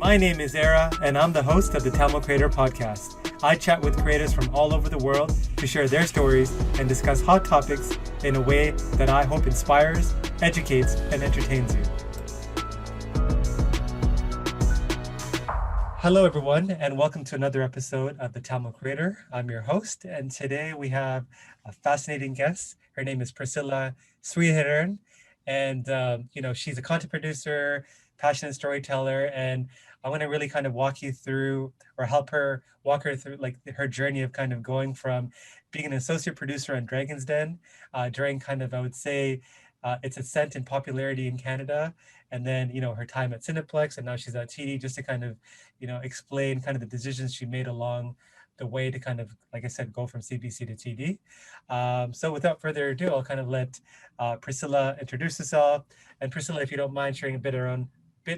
My name is Era, and I'm the host of the Tamil Creator Podcast. I chat with creators from all over the world to share their stories and discuss hot topics in a way that I hope inspires, educates, and entertains you. Hello, everyone, and welcome to another episode of the Tamil Creator. I'm your host, and today we have a fascinating guest. Her name is Priscilla Sreedharan, and she's a content producer, passionate storyteller, and I want to really kind of walk you through or help her walk her through like her journey of kind of going from being an associate producer on Dragon's Den during kind of, I would say, its ascent in popularity in Canada, and then, her time at Cineplex, and now she's at TD, just to kind of, explain kind of the decisions she made along the way to kind of, like I said, go from CBC to TD. So without further ado, I'll kind of let Priscilla introduce herself. And Priscilla, if you don't mind sharing a bit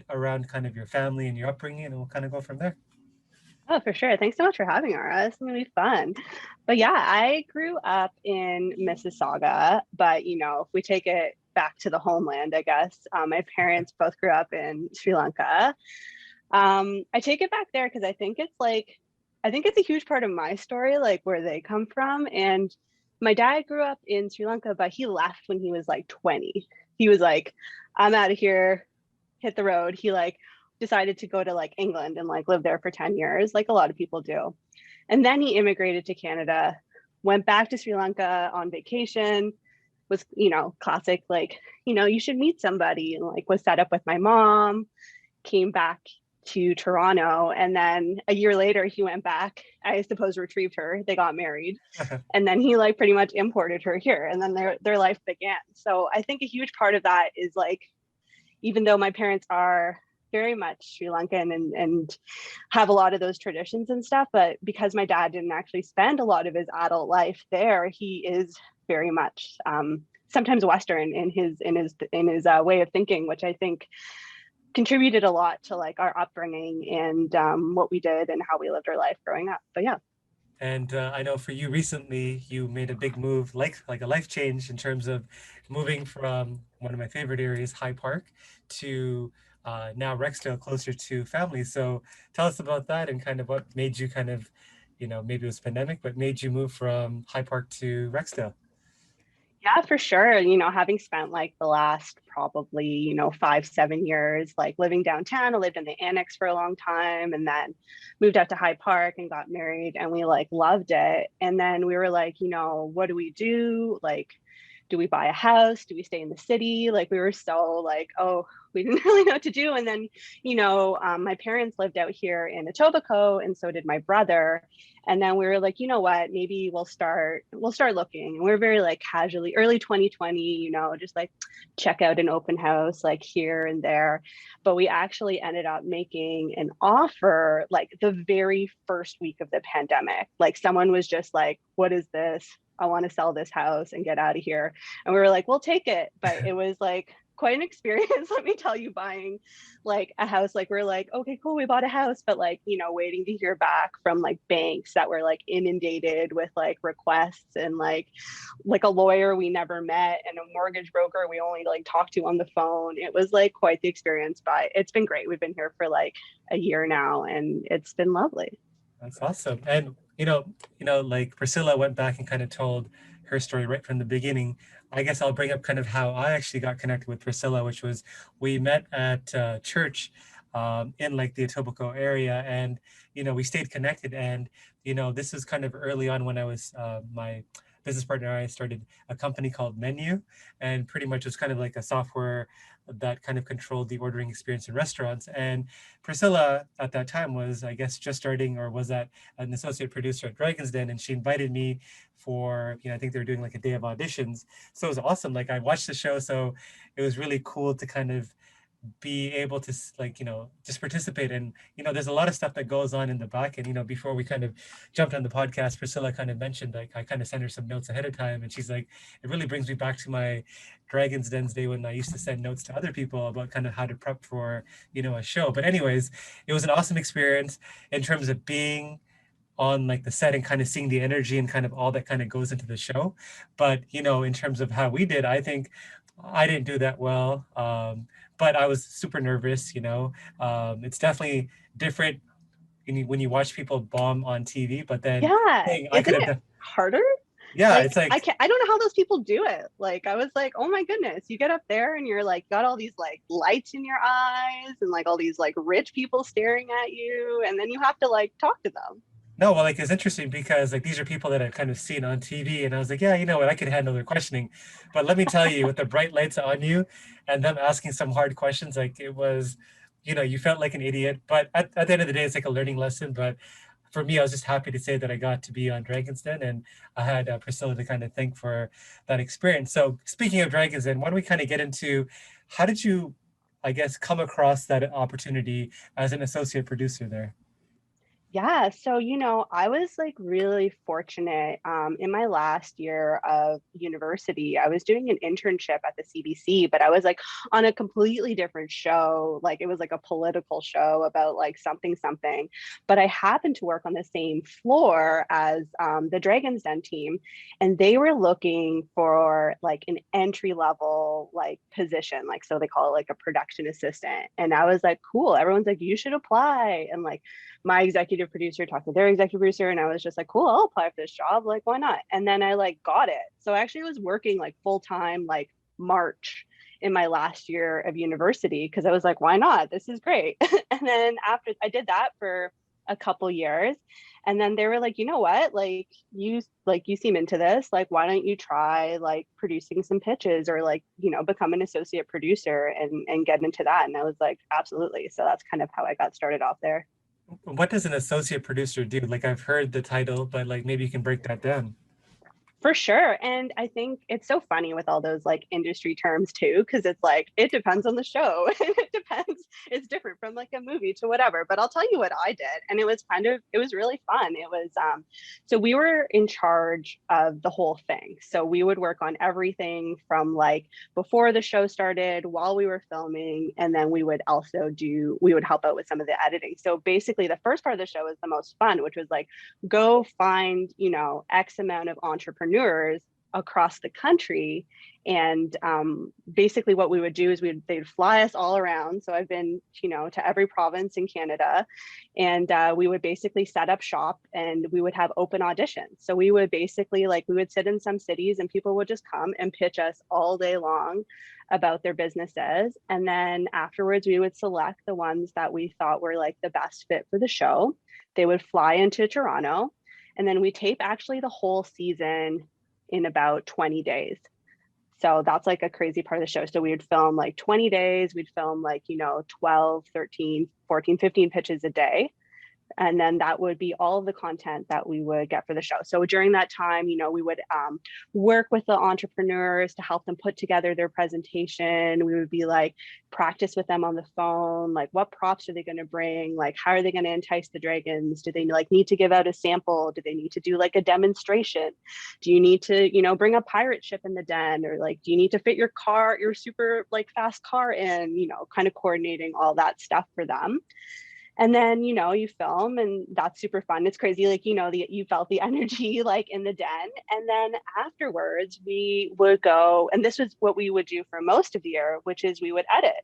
around kind of your family and your upbringing, and we'll kind of go from there. Oh, for sure. Thanks so much for having us. It's going to be fun. But yeah, I grew up in Mississauga, but if we take it back to the homeland, I guess, my parents both grew up in Sri Lanka. I take it back there because I think it's a huge part of my story, like where they come from. And my dad grew up in Sri Lanka, but he left when he was like 20. He was like, I'm out of here, hit the road. He decided to go to England and live there for 10 years, like a lot of people do. And then he immigrated to Canada, went back to Sri Lanka on vacation, was, classic, you should meet somebody, and was set up with my mom, came back to Toronto. And then a year later, he went back, I suppose, retrieved her. They got married. And then he pretty much imported her here. And then their life began. So I think a huge part of that is even though my parents are very much Sri Lankan and have a lot of those traditions and stuff, but because my dad didn't actually spend a lot of his adult life there, he is very much sometimes Western in his way of thinking, which I think contributed a lot to our upbringing and what we did and how we lived our life growing up. But yeah. And I know for you recently, you made a big move, like a life change in terms of moving from one of my favorite areas, High Park, to now Rexdale, closer to family. So tell us about that and kind of what made you kind of, maybe it was pandemic, but made you move from High Park to Rexdale. Yeah, for sure. Having spent the last probably, 5-7 years, living downtown, I lived in the annex for a long time and then moved out to High Park and got married, and we loved it. And then we were what do we do? Do we buy a house? Do we stay in the city? We were so oh, we didn't really know what to do. And then, my parents lived out here in Etobicoke, and so did my brother. And then we were what, maybe we'll start looking. And we we're very casually, early 2020, just check out an open house here and there. But we actually ended up making an offer the very first week of the pandemic. Someone was just what is this? I want to sell this house and get out of here. And we were we'll take it. But it was quite an experience, let me tell you, buying a house. We're okay, cool, we bought a house, but waiting to hear back from banks that were inundated with requests, and a lawyer we never met and a mortgage broker we only talked to on the phone. It was quite the experience, but it's been great. We've been here for a year now, and it's been lovely. That's awesome. And Priscilla went back and kind of told her story right from the beginning. I guess I'll bring up kind of how I actually got connected with Priscilla, which was we met at church in the Etobicoke area, and we stayed connected. And this was kind of early on when I was my business partner and I started a company called Menu, and pretty much was kind of a software that kind of controlled the ordering experience in restaurants. And Priscilla at that time was, I guess, just starting, or was that an associate producer at Dragon's Den, and she invited me for, I think they were doing a day of auditions. So it was awesome. I watched the show, so it was really cool to kind of be able to just participate. And there's a lot of stuff that goes on in the back. And before we kind of jumped on the podcast, Priscilla kind of mentioned I kind of sent her some notes ahead of time, and she's it really brings me back to my Dragon's Den's day when I used to send notes to other people about kind of how to prep for a show. But anyways, it was an awesome experience in terms of being on the set and kind of seeing the energy and kind of all that kind of goes into the show. But in terms of how we did, I think I didn't do that well, but I was super nervous. It's definitely different when you watch people bomb on TV, but then Yeah, I could isn't have it done. harder? Yeah, it's Like like, I don't know how those people do it. Like I was like, oh my goodness, you get up there and you're like got all these like lights in your eyes and like all these like rich people staring at you, and then you have to like talk to them. no, well, like it's interesting because like these are people that I've kind of seen on TV, and I was like, yeah, you know what, I could handle their questioning, but let me tell you, with the bright lights on you and them asking some hard questions, like it was, you felt like an idiot. But at the end of the day, it's like a learning lesson. But for me, I was just happy to say that I got to be on Dragon's Den, and I had Priscilla to kind of thank for that experience. So speaking of Dragon's Den, why don't we kind of get into how did you, I guess, come across that opportunity as an associate producer there? Yeah, so I was like really fortunate. In my last year of university, I was doing an internship at the CBC, but I was like on a completely different show. Like it was like a political show about like something something. But I happened to work on the same floor as the Dragons Den team, and they were looking for like an entry level like position, like so they call it like a production assistant. And I was like, cool. Everyone's like, you should apply, and like my executive producer talked to their executive producer, and I was just like, cool, I'll apply for this job, like why not? And then I like got it. So I actually was working like full time like March in my last year of university because I was like, why not, this is great. And then after I did that for a couple years, and then they were like, you know what, like you seem into this, like why don't you try like producing some pitches or like become an associate producer and get into that. And I was like, absolutely. So that's kind of how I got started off there. What does an associate producer do? Like I've heard the title, but like maybe you can break that down. For sure. And I think it's so funny with all those like industry terms too, because it's like, it depends on the show. It depends. It's different from like a movie to whatever. But I'll tell you what I did. And it was really fun. It was, so we were in charge of the whole thing. So we would work on everything from like before the show started, while we were filming. And then we would help out with some of the editing. So basically, the first part of the show was the most fun, which was like, go find, X amount of entrepreneurs across the country. And basically what we would do is they'd fly us all around. So I've been, to every province in Canada, and we would basically set up shop and we would have open auditions. So we would basically we would sit in some cities and people would just come and pitch us all day long about their businesses. And then afterwards we would select the ones that we thought were like the best fit for the show. They would fly into Toronto, and then we tape actually the whole season in about 20 days. So that's like a crazy part of the show. So we would film like 20 days, we'd film 12, 13, 14, 15 pitches a day. And then that would be all of the content that we would get for the show. So during that time, we would work with the entrepreneurs to help them put together their presentation. We would be like practice with them on the phone, like what props are they going to bring, like how are they going to entice the dragons, do they like need to give out a sample, do they need to do like a demonstration, do you need to bring a pirate ship in the den, or like do you need to fit your super like fast car in, kind of coordinating all that stuff for them. And then you film, and that's super fun. It's crazy, like you felt the energy like in the den. And then afterwards we would go, and this was what we would do for most of the year, which is we would edit.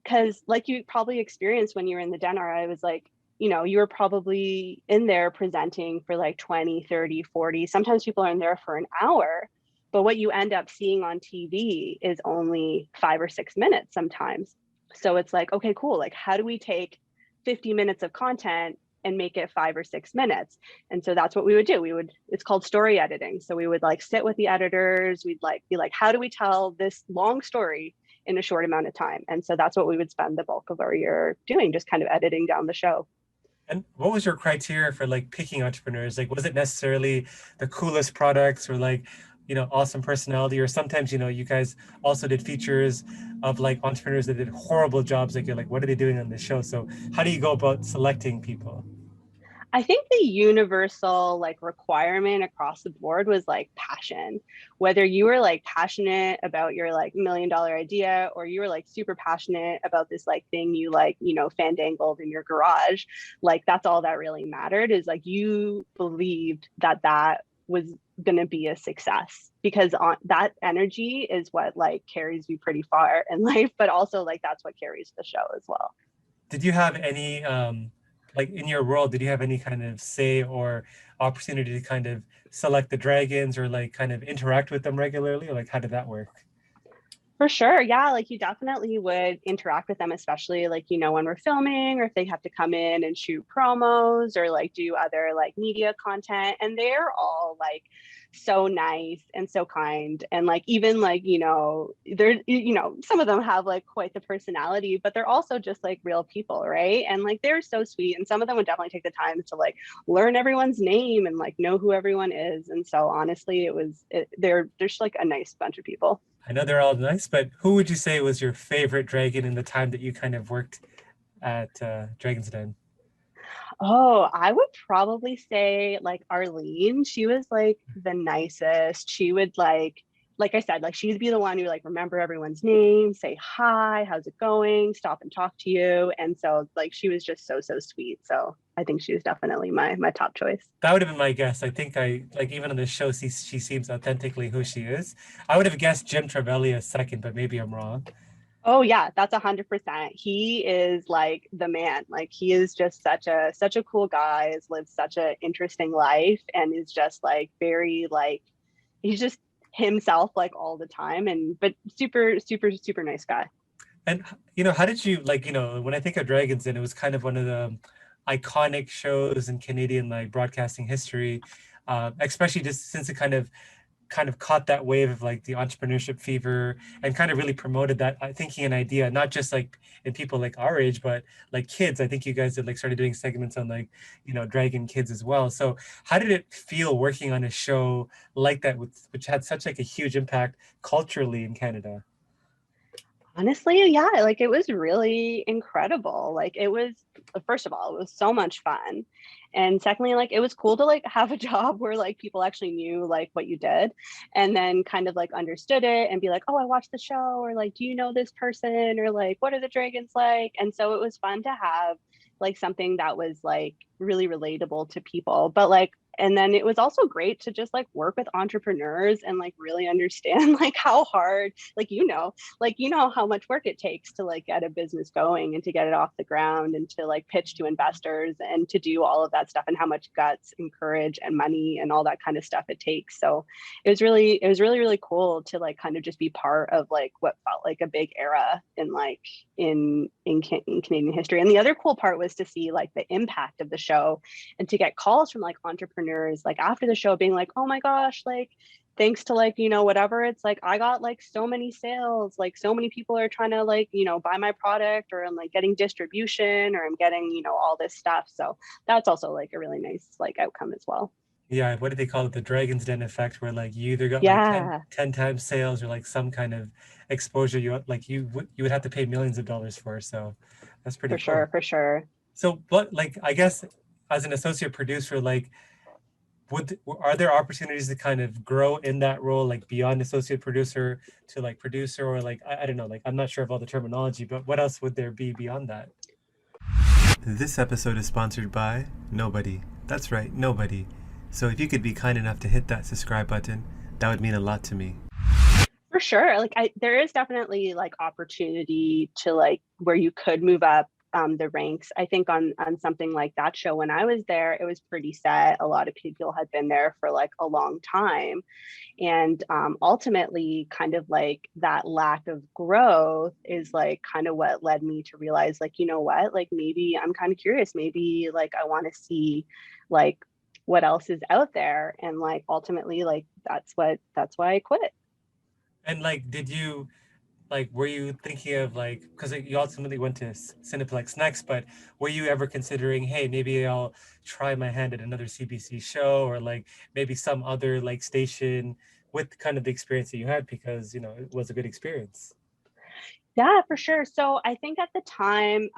Because like you probably experienced when you were in the den, or I was like, you were probably in there presenting for like 20, 30, 40, sometimes people are in there for an hour, but what you end up seeing on TV is only 5 or 6 minutes sometimes. So it's like, okay, cool, like how do we take 50 minutes of content and make it 5 or 6 minutes? And so that's what we would do. It's called story editing. So we would like sit with the editors. We'd like be like, how do we tell this long story in a short amount of time? And so that's what we would spend the bulk of our year doing, just kind of editing down the show. And what was your criteria for like picking entrepreneurs? Like, was it necessarily the coolest products or like, awesome personality? Or sometimes, you guys also did features of like entrepreneurs that did horrible jobs. Like, you're like, what are they doing on this show? So how do you go about selecting people? I think the universal like requirement across the board was like passion. Whether you were like passionate about your like $1 million idea, or you were like super passionate about this like thing you like, fandangled in your garage, like that's all that really mattered, is like you believed that that was going to be a success, because that energy is what like carries you pretty far in life, but also like that's what carries the show as well. Did you have any like in your world, did you have any kind of say or opportunity to kind of select the dragons or like kind of interact with them regularly? Or like how did that work? For sure. Yeah. Like you definitely would interact with them, especially like, you know, when we're filming or if they have to come in and shoot promos or like do other like media content. And they're all like so nice and so kind. And like, even like, you know, they're, you know, some of them have like quite the personality, but they're also just like real people. Right. And like, they're so sweet. And some of them would definitely take the time to like learn everyone's name and like know who everyone is. And so honestly, they're just like a nice bunch of people. I know they're all nice, but who would you say was your favorite dragon in the time that you kind of worked at Dragon's Den? Oh, I would probably say like Arlene. She was like the nicest. She would like I said, like she'd be the one who like remember everyone's name, say hi, how's it going, stop and talk to you. And so like she was just so, so sweet. So I think she was definitely my top choice. That would have been my guess. I think I like even on the show, she seems authentically who she is. I would have guessed Jim Trevelyan second, but maybe I'm wrong. Oh yeah, that's 100%. He is like the man. Like he is just such a cool guy, has lived such an interesting life and is just like very like he's just himself like all the time, and but super super super nice guy. And you know, how did you like, you know, when I think of Dragons Den, it was kind of one of the iconic shows in Canadian like broadcasting history, especially just since it kind of caught that wave of like the entrepreneurship fever and kind of really promoted that thinking and idea, not just like in people like our age, but like kids. I think you guys did like started doing segments on like, you know, Dragon Kids as well. So how did it feel working on a show like that, which had such like a huge impact culturally in Canada? Honestly, yeah, like it was really incredible. Like it was, first of all, it was so much fun. And secondly, like it was cool to like have a job where like people actually knew like what you did and then kind of like understood it and be like, oh, I watched the show, or like, do you know this person? Or like, what are the dragons like? And so it was fun to have like something that was like really relatable to people. But like, and then it was also great to just like work with entrepreneurs and like really understand like how hard, like you know how much work it takes to like get a business going and to get it off the ground and to like pitch to investors and to do all of that stuff, and how much guts and courage and money and all that kind of stuff it takes. So it was really cool to like kind of just be part of like what felt like a big era in like in Canadian history. And the other cool part was to see like the impact of the show and to get calls from like entrepreneurs like after the show being like, oh my gosh, like thanks to like, you know, whatever, it's like I got like so many sales, like so many people are trying to like, you know, buy my product, or I'm like getting distribution, or I'm getting, you know, all this stuff. So that's also like a really nice like outcome as well. Yeah, what do they call it? The Dragon's Den effect, where like you either got like Yeah, 10 times sales or like some kind of exposure you would have to pay millions of dollars for. So that's pretty for sure, cool. for sure. So what like I guess as an associate producer, like are there opportunities to kind of grow in that role, like beyond associate producer to like producer, or like I don't know, like I'm not sure of all the terminology, but what else would there be beyond that? This episode is sponsored by nobody. That's right, nobody. So if you could be kind enough to hit that subscribe button, that would mean a lot to me. For sure. Like there is definitely like opportunity to like where you could move up the ranks. I think on something like that show when I was there, it was pretty set. A lot of people had been there for like a long time, and ultimately, kind of like that lack of growth is like kind of what led me to realize, like, you know what, like maybe I'm kind of curious. Maybe like I want to see like what else is out there, and like ultimately, like that's why I quit. And like, did you like were you thinking of like because you ultimately went to Cineplex next, but were you ever considering, hey, maybe I'll try my hand at another CBC show or like maybe some other like station with kind of the experience that you had because you know it was a good experience. Yeah, for sure. So I think at the time,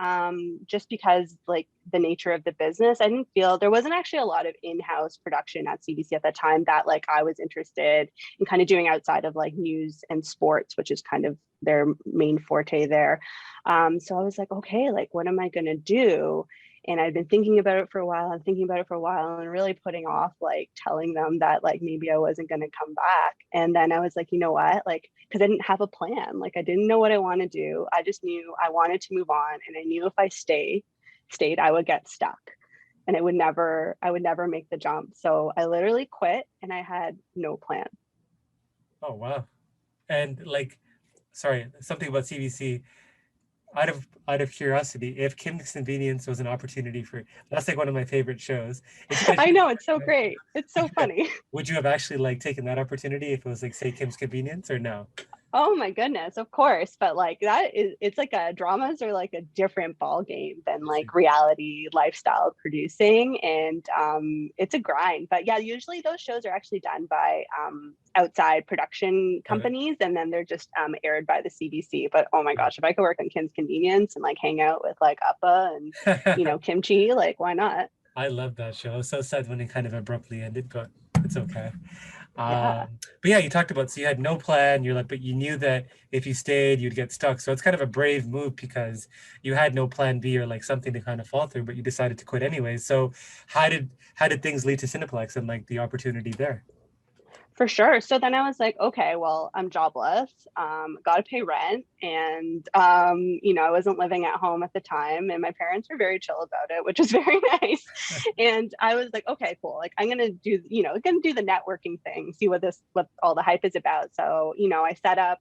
just because like the nature of the business, I didn't feel there wasn't actually a lot of in-house production at CBC at the time that like I was interested in kind of doing outside of like news and sports, which is kind of their main forte there. So I was like, okay, like what am I gonna do? And I'd been thinking about it for a while and really putting off like telling them that like maybe I wasn't going to come back. And then I was like, you know what, like, because I didn't have a plan, like I didn't know what I want to do. I just knew I wanted to move on, and I knew if I stayed I would get stuck, and I would never make the jump. So I literally quit, and I had no plan. Oh, wow. And like, sorry, something about CBC. Out of curiosity, if Kim's Convenience was an opportunity for, that's like one of my favorite shows. If you I had, know, it's so great. It's so funny. would you have actually like taken that opportunity if it was like say Kim's Convenience or no? Oh my goodness, of course. But like that is, it's like a dramas are like a different ball game than like reality lifestyle producing. And it's a grind. But yeah, usually those shows are actually done by outside production Okay. companies, and then they're just aired by the CBC. But oh my gosh, if I could work on Kim's Convenience and like hang out with like Appa and kimchi, like why not? I love that show. I was so sad when it kind of abruptly ended, but it's okay. Yeah. But yeah, you talked about, so you had no plan. You're like, but you knew that if you stayed, you'd get stuck. So it's kind of a brave move because you had no plan B or like something to kind of fall through, but you decided to quit anyways. So how did things lead to Cineplex and like the opportunity there? For sure. So then I was like, okay, well, I'm jobless, got to pay rent. And, I wasn't living at home at the time, and my parents were very chill about it, which is very nice. And I was like, okay, cool. Like I'm going to do, going to do the networking thing, see what all the hype is about. So, I set up,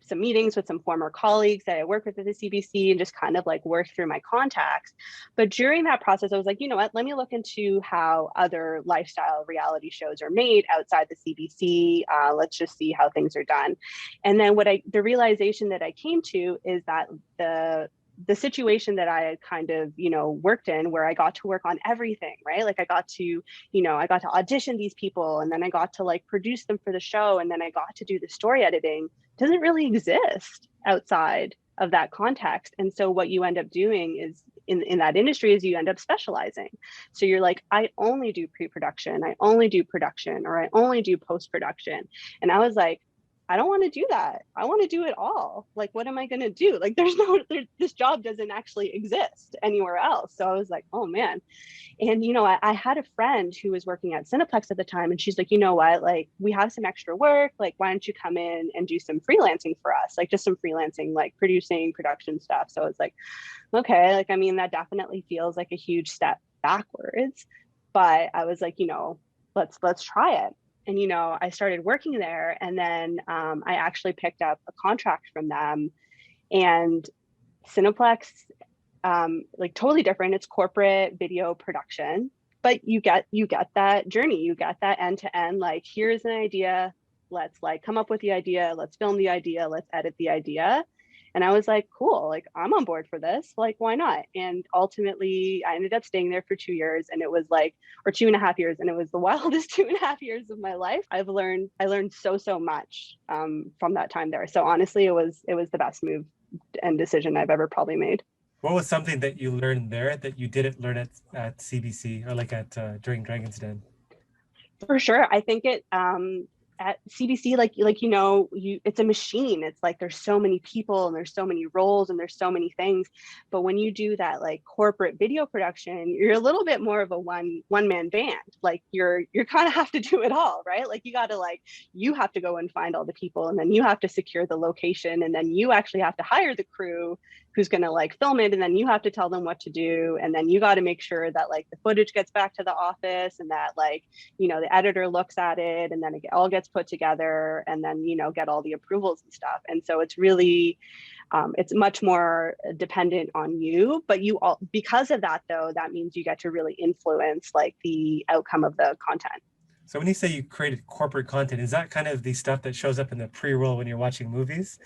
some meetings with some former colleagues that I work with at the CBC and just kind of like work through my contacts. But during that process, I was like, you know what, let me look into how other lifestyle reality shows are made outside the CBC. Let's just see how things are done. And then the realization that I came to is that the situation that I had kind of, worked in, where I got to work on everything, right? Like I got to audition these people, and then I got to like produce them for the show, and then I got to do the story editing, doesn't really exist outside of that context. And so what you end up doing is in that industry is you end up specializing. So you're like, I only do pre-production, I only do production, or I only do post-production. And I was like, I don't want to do that. I want to do it all. Like, what am I going to do? Like, this job doesn't actually exist anywhere else. So I was like, oh man. And, I had a friend who was working at Cineplex at the time, and she's like, you know what, like we have some extra work. Like, why don't you come in and do some freelancing for us? Like just some freelancing, like producing production stuff. So it's like, okay, like, I mean, that definitely feels like a huge step backwards. But I was like, let's try it. And, I started working there, and then I actually picked up a contract from them. And Cineplex, like totally different. It's corporate video production, but you get that journey, you get that end to end. Like, here's an idea, let's like come up with the idea, let's film the idea, let's edit the idea. And I was like, cool, like I'm on board for this, like why not? And ultimately I ended up staying there for 2 years, and it was like, or 2.5 years, and it was the wildest 2.5 years of my life. I learned so much from that time there. So honestly, it was the best move and decision I've ever probably made. What was something that you learned there that you didn't learn at CBC or like at during Dragon's Den? For sure. I think it at CBC, it's a machine. It's like there's so many people, and there's so many roles, and there's so many things. But when you do that like corporate video production, you're a little bit more of a one man band. Like you're kind of have to do it all, right? Like you have to go and find all the people, and then you have to secure the location, and then you actually have to hire the crew who's going to like film it, and then you have to tell them what to do, and then you got to make sure that like the footage gets back to the office, and that like the editor looks at it, and then it all gets put together, and then get all the approvals and stuff. And so it's really it's much more dependent on you, but because of that though, that means you get to really influence like the outcome of the content. So when you say you created corporate content, is that kind of the stuff that shows up in the pre-roll when you're watching movies?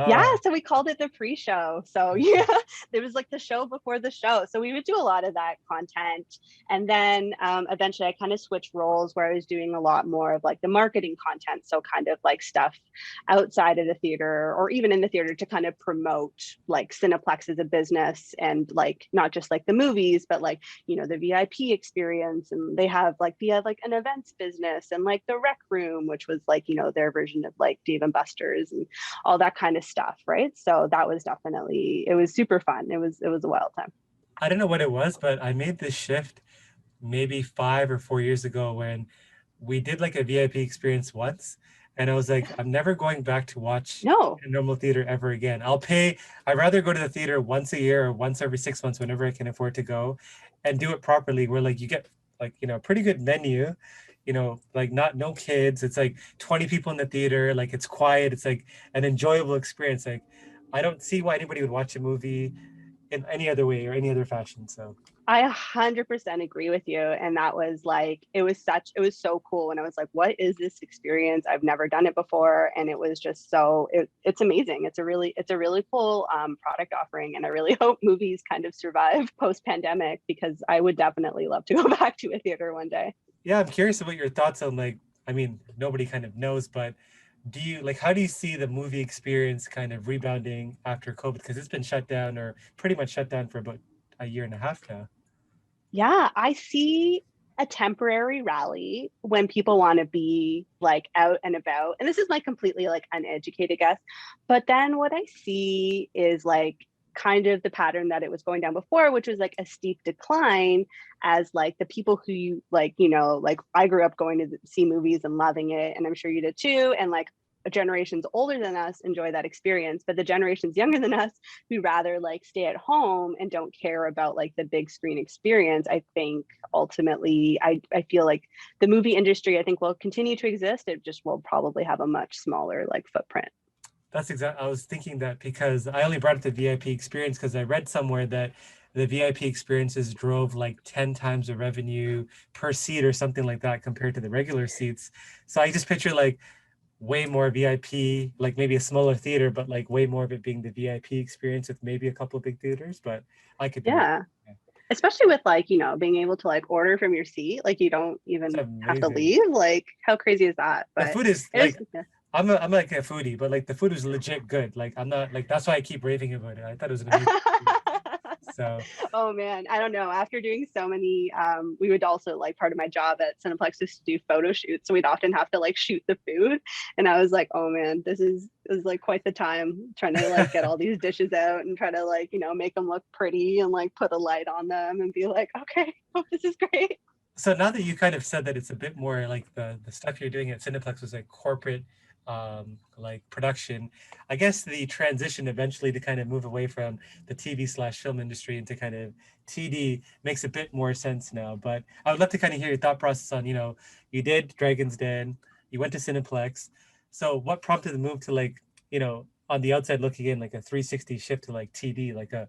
Yeah, Ah, so we called it the pre-show. So yeah, there was like the show before the show. So we would do a lot of that content. And then eventually I kind of switched roles, where I was doing a lot more of like the marketing content. So kind of like stuff outside of the theater, or even in the theater, to kind of promote like Cineplex as a business, and like not just like the movies, but like, the VIP experience. And they have like an events business, and like the rec room, which was like, their version of like Dave and Buster's and all that kind of stuff, right? So that was definitely, it was super fun. It was a wild time. I don't know what it was, but I made this shift maybe 5 or 4 years ago when we did like a VIP experience once. And I was like, I'm never going back to watch No. a normal theater ever again. I'd rather go to the theater once a year or once every 6 months whenever I can afford to go and do it properly, where like you get like, a pretty good menu, like not no kids. It's like 20 people in the theater, like it's quiet, it's like an enjoyable experience. Like I don't see why anybody would watch a movie in any other way or any other fashion. So I 100% agree with you. And that was like, it was so cool. And I was like, what is this experience? I've never done it before. And it was just it's amazing. It's a really cool product offering. And I really hope movies kind of survive post pandemic, because I would definitely love to go back to a theater one day. yeah, I'm curious about your thoughts on like, I mean, nobody kind of knows, but how do you see the movie experience kind of rebounding after COVID? Because it's been shut down or pretty much shut down for about a year and a half now. Yeah, I see a temporary rally when people want to be like out and about. And this is like completely like uneducated guess. But then what I see is like kind of the pattern that it was going down before, which was like a steep decline, as like the people who you like, like I grew up going to see movies and loving it. And I'm sure you did too. And like generations older than us enjoy that experience, but the generations younger than us who rather like stay at home and don't care about like the big screen experience, I think ultimately I feel like the movie industry, I think, will continue to exist. It just will probably have a much smaller like footprint. That's exactly, I was thinking that because I only brought up the VIP experience because I read somewhere that the VIP experiences drove like 10 times the revenue per seat or something like that compared to the regular seats. So I just picture like way more VIP, like maybe a smaller theater, but like way more of it being the VIP experience with maybe a couple of big theaters, but I could be wrong. Yeah, Yeah. especially with like, being able to like order from your seat, like you don't It's even have to amazing. leave. Like how crazy is that? The But food is it is. like, I'm like a foodie, but like the food is legit good. Like I'm not like, that's why I keep raving about it. I thought it was an amazing experience. So Oh man, I don't know. After doing so many, we would also like part of my job at Cineplex is to do photo shoots. So we'd often have to like shoot the food. And I was like, oh man, this is like quite the time trying to like get all these dishes out and try to like, make them look pretty and like put a light on them and be like, okay, oh, this is great. so now that you kind of said that it's a bit more like the stuff you're doing at Cineplex was like corporate like production, I guess the transition eventually to kind of move away from the TV/film industry into kind of TD makes a bit more sense now. But I would love to kind of hear your thought process on, you did Dragon's Den, you went to Cineplex. So what prompted the move to like, on the outside looking in, like a 360 shift to like TD, like a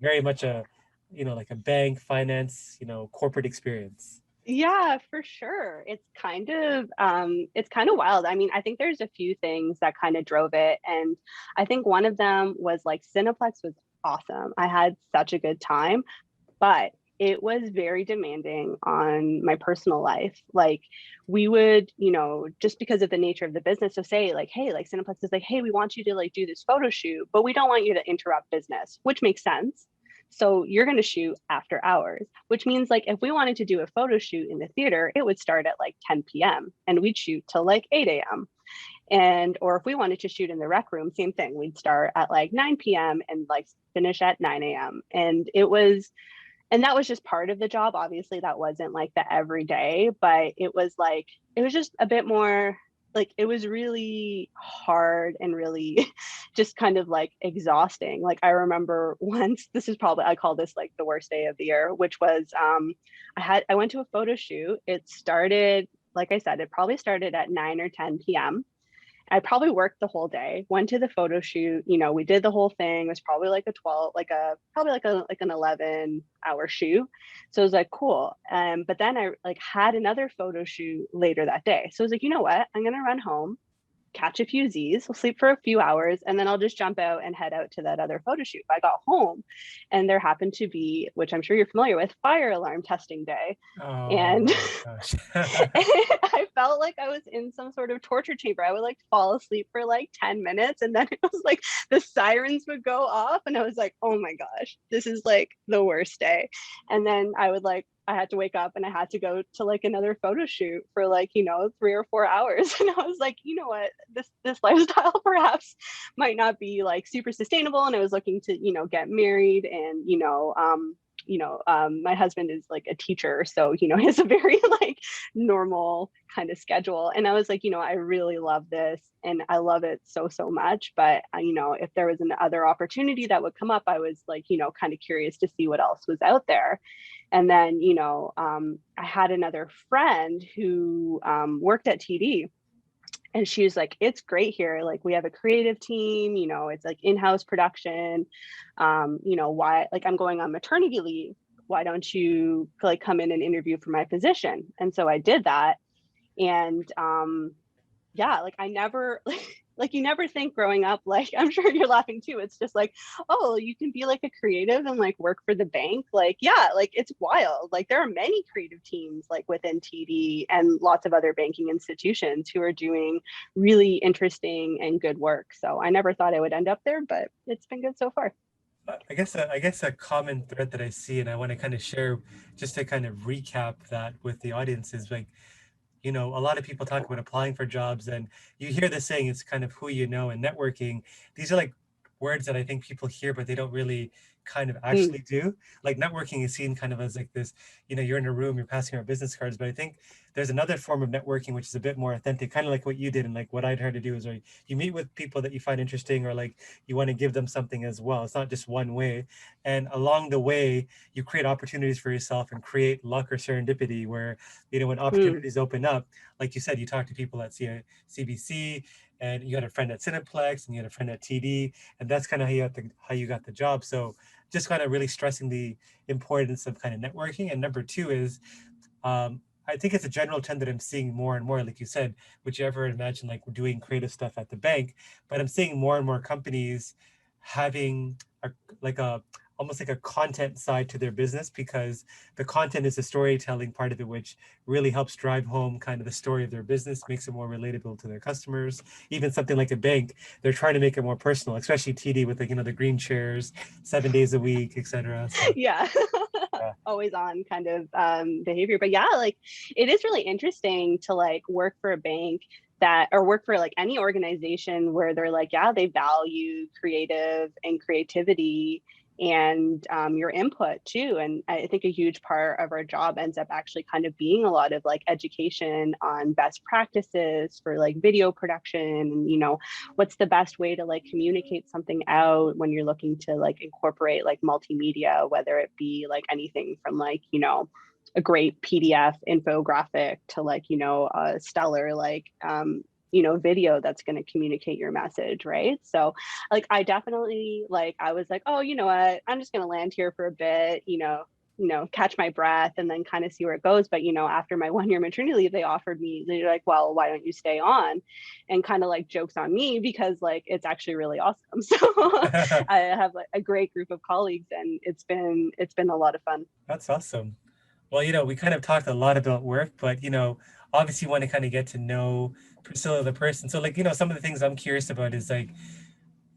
very much a, like a bank finance, corporate experience? Yeah, for sure. It's kind of wild. I mean, I think there's a few things that kind of drove it. And I think one of them was like Cineplex was awesome. I had such a good time, but it was very demanding on my personal life. Like we would, just because of the nature of the business, so say like, hey, like Cineplex is like, hey, we want you to like do this photo shoot, but we don't want you to interrupt business, which makes sense. So you're going to shoot after hours, which means like if we wanted to do a photo shoot in the theater, it would start at like 10 p.m. and we'd shoot till like 8 a.m. And or if we wanted to shoot in the rec room, same thing. We'd start at like 9 p.m. and like finish at 9 a.m. And that was just part of the job. Obviously, that wasn't like the everyday, but it was just a bit more like it was really hard and really just kind of like exhausting. Like I remember once, this is probably, I call this like the worst day of the year, which was I went to a photo shoot. It started, like I said, it probably started at 9 or 10 p.m. I probably worked the whole day, went to the photo shoot, we did the whole thing. It was probably like a 12, probably like an 11-hour shoot. So it was like, cool. But then I like had another photo shoot later that day. So I was like, you know what? I'm going to run home, catch a few Z's, we'll sleep for a few hours, and then I'll just jump out and head out to that other photo shoot. I got home and there happened to be, which I'm sure you're familiar with, fire alarm testing day. And Oh gosh. I felt like I was in some sort of torture chamber. I would like fall asleep for like 10 minutes and then it was like the sirens would go off and I was like, oh my gosh, this is like the worst day. And then I had to wake up and I had to go to like another photo shoot for like, 3 or 4 hours. And I was like, you know what, this lifestyle perhaps might not be like super sustainable. And I was looking to, get married and, my husband is like a teacher, so he has a very like normal kind of schedule. And I was like, I really love this and I love it so much, but if there was another opportunity that would come up, I was like, kind of curious to see what else was out there. And then I had another friend who worked at TD. And she was like, it's great here. Like, we have a creative team, it's like in-house production. Why, like, I'm going on maternity leave. Why don't you like come in and interview for my position? And so I did that. And yeah, like I never like you never think growing up, like I'm sure you're laughing too. It's just like, oh, you can be like a creative and like work for the bank. Like, yeah, like it's wild. Like there are many creative teams like within TD and lots of other banking institutions who are doing really interesting and good work. So I never thought I would end up there, but it's been good so far. I guess a common thread that I see, and I want to kind of share, just to kind of recap that with the audience, is like, a lot of people talk about applying for jobs, and you hear this saying, it's kind of who you know and networking. These are like words that I think people hear, but they don't really kind of actually do. Like networking is seen kind of as like this, you're in a room, you're passing out business cards, but I think there's another form of networking which is a bit more authentic, kind of like what you did, and like what I'd heard to do is like you meet with people that you find interesting, or like you want to give them something as well. It's not just one way, and along the way you create opportunities for yourself and create luck or serendipity where when opportunities open up, like you said, you talk to people at CBC, and you had a friend at Cineplex, and you had a friend at TD, and that's kind of how you got the job. So just kind of really stressing the importance of kind of networking. And number two is, I think it's a general trend that I'm seeing more and more, like you said, would you ever imagine like doing creative stuff at the bank? But I'm seeing more and more companies having almost like a content side to their business, because the content is the storytelling part of it, which really helps drive home kind of the story of their business, makes it more relatable to their customers. Even something like a bank, they're trying to make it more personal, especially TD with like, the green chairs, 7 days a week, etc. So, yeah. yeah. Always on kind of behavior. But yeah, like it is really interesting to like work for a bank or work for like any organization where they're like, yeah, they value creative and creativity and your input too. And I think a huge part of our job ends up actually kind of being a lot of like education on best practices for like video production, and what's the best way to like communicate something out when you're looking to like incorporate like multimedia, whether it be like anything from like a great PDF infographic to like a stellar like video that's going to communicate your message, right? So like I definitely like I was like, oh, you know what, I'm just going to land here for a bit, catch my breath and then kind of see where it goes. But after my 1 year maternity leave, they're like, well, why don't you stay on? And kind of like jokes on me because like it's actually really awesome. So I have like a great group of colleagues and it's been a lot of fun. That's awesome. Well, we kind of talked a lot about work, but obviously you want to kind of get to know Priscilla the person. So like, some of the things I'm curious about is like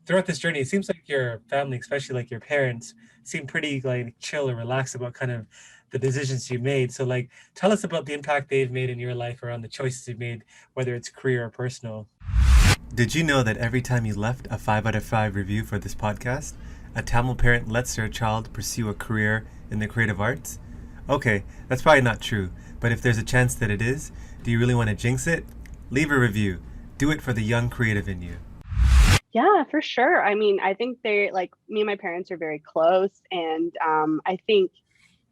throughout this journey, it seems like your family, especially like your parents, seem pretty like chill or relaxed about kind of the decisions you made. So like tell us about the impact they've made in your life around the choices you've made, whether it's career or personal. Did you know that every time you left a 5 out of 5 review for this podcast, a Tamil parent lets their child pursue a career in the creative arts? Okay, that's probably not true, but if there's a chance that it is, do you really want to jinx it? Leave a review. Do it for the young creative in you. Yeah, for sure. I mean, I think they're like me and my parents are very close. And I think,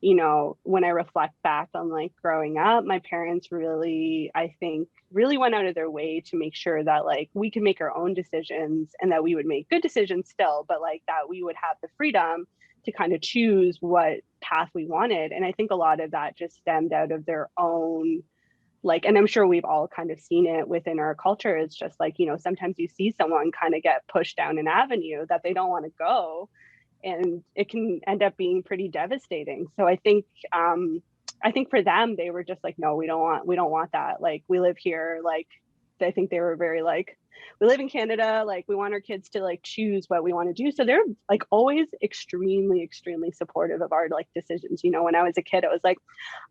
when I reflect back on like growing up, my parents really, I think, really went out of their way to make sure that like we could make our own decisions and that we would make good decisions still, but like that we would have the freedom to kind of choose what path we wanted. And I think a lot of that just stemmed out of their own like, and I'm sure we've all kind of seen it within our culture. It's just like, sometimes you see someone kind of get pushed down an avenue that they don't want to go, and it can end up being pretty devastating. So I think for them, they were just like, no, we don't want that. Like, we live here. Like, I think they were very like we live in Canada, like we want our kids to like choose what we want to do. So they're like always extremely, extremely supportive of our like decisions. You know, when I was a kid, it was like,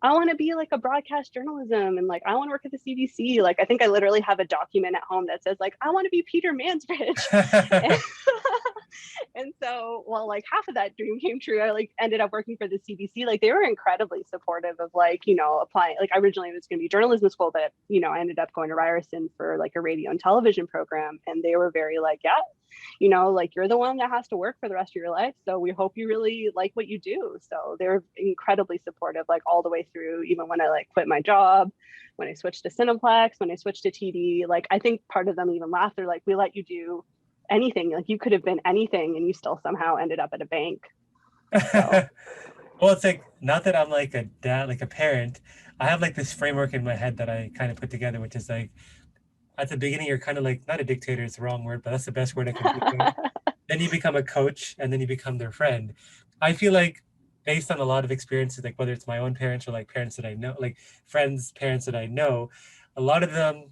I want to be like a broadcast journalism and like I want to work at the CBC. Like I think I literally have a document at home that says like I want to be Peter Mansbridge. and, and so, well, like half of that dream came true. I like ended up working for the CBC. Like they were incredibly supportive of like, you know, applying. Like originally it was going to be journalism school, but you know, I ended up going to Ryerson for like a radio and television program, and they were very like, yeah, you know, like you're the one that has to work for the rest of your life, so we hope you really like what you do. So they're incredibly supportive, like all the way through, even when I like quit my job, when I switched to Cineplex, when I switched to TD. Like I think part of them even laughed. They're like, we let you do anything, like you could have been anything and you still somehow ended up at a bank. So. Well, it's like, not that I'm like a dad, like a parent, I have like this framework in my head that I kind of put together, which is like, at the beginning, you're kind of like, not a dictator, it's the wrong word, but that's the best word I can think of. Then you become a coach, and then you become their friend. I feel like, based on a lot of experiences, like whether it's my own parents or like parents that I know, like friends, parents that I know, a lot of them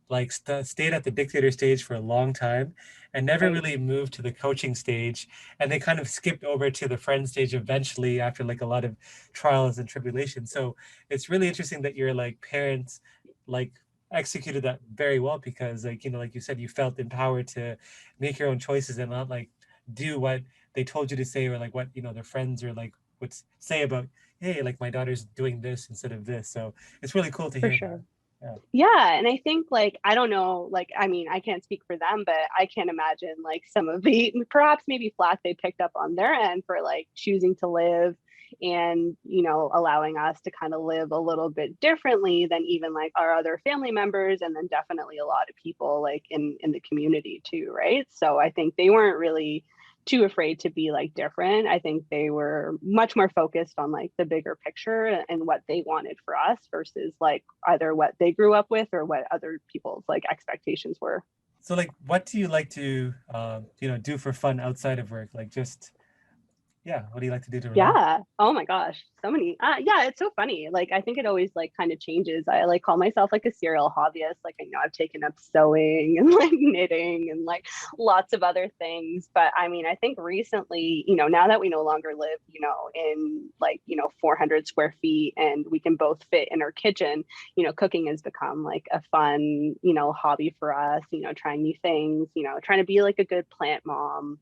like stayed at the dictator stage for a long time and never Right. really moved to the coaching stage, and they kind of skipped over to the friend stage eventually after like a lot of trials and tribulations. So it's really interesting that your like parents like executed that very well, because like, you know, like you said, you felt empowered to make your own choices and not like do what they told you to say, or like what, you know, their friends or like would say about, hey, like my daughter's doing this instead of this. So it's really cool to For hear that. sure. Yeah. Yeah, and I think like I don't know, like I mean, I can't speak for them, but I can't imagine like some of the perhaps maybe flack they picked up on their end for like choosing to live and, you know, allowing us to kind of live a little bit differently than even like our other family members, and then definitely a lot of people like in the community too, right? So I think they weren't really too afraid to be like different. I think they were much more focused on like the bigger picture and what they wanted for us versus like either what they grew up with or what other people's like expectations were. So like, what do you like to, you know, do for fun outside of work? Like just, yeah, what do you like to do to relax? Yeah. Oh my gosh. So many. Yeah, it's so funny. Like I think it always like kind of changes. I like call myself like a serial hobbyist. Like I know I've taken up sewing and like knitting and like lots of other things. But I mean, I think recently, you know, now that we no longer live, you know, in like, you know, 400 square feet and we can both fit in our kitchen, you know, cooking has become like a fun, you know, hobby for us, you know, trying new things, you know, trying to be like a good plant mom.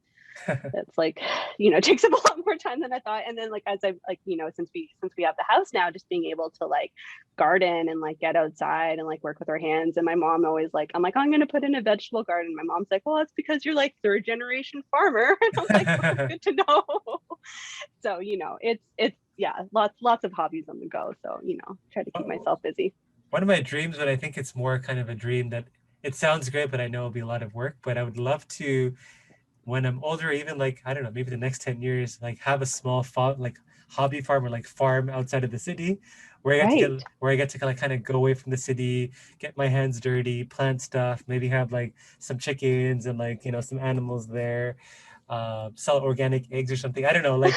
That's like, you know, takes up a lot more time than I thought. And then like as I like, you know, since we have the house now, just being able to like garden and like get outside and like work with our hands. And my mom always like, I'm like, oh, I'm gonna put in a vegetable garden. My mom's like, well, that's because you're like third generation farmer. And I'm like, oh, good to know. So, you know, it's yeah, lots of hobbies on the go. So, you know, try to keep myself busy. One of my dreams, but I think it's more kind of a dream that it sounds great, but I know it'll be a lot of work. But I would love to, when I'm older, even like, I don't know, maybe the next 10 years, like have a small farm, like hobby farm or like farm outside of the city, Right. where I get to like kind of go away from the city, get my hands dirty, plant stuff, maybe have like some chickens and like, you know, some animals there, sell organic eggs or something. I don't know, like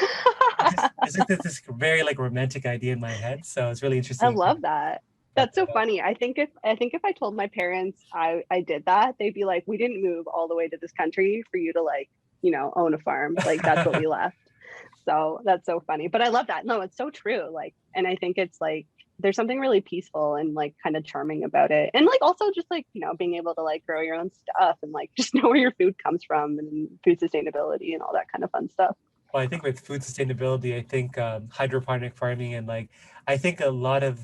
it's like this very like romantic idea in my head. So it's really I interesting to kind love of that. thought That's so that out. funny. I think if I told my parents I did that, they'd be like, "We didn't move all the way to this country for you to like, you know, own a farm. Like that's what we left." So that's so funny. But I love that. No, it's so true. Like, and I think it's like there's something really peaceful and like kind of charming about it. And like also just like, you know, being able to like grow your own stuff and like just know where your food comes from and food sustainability and all that kind of fun stuff. Well, I think with food sustainability, I think hydroponic farming, and like, I think a lot of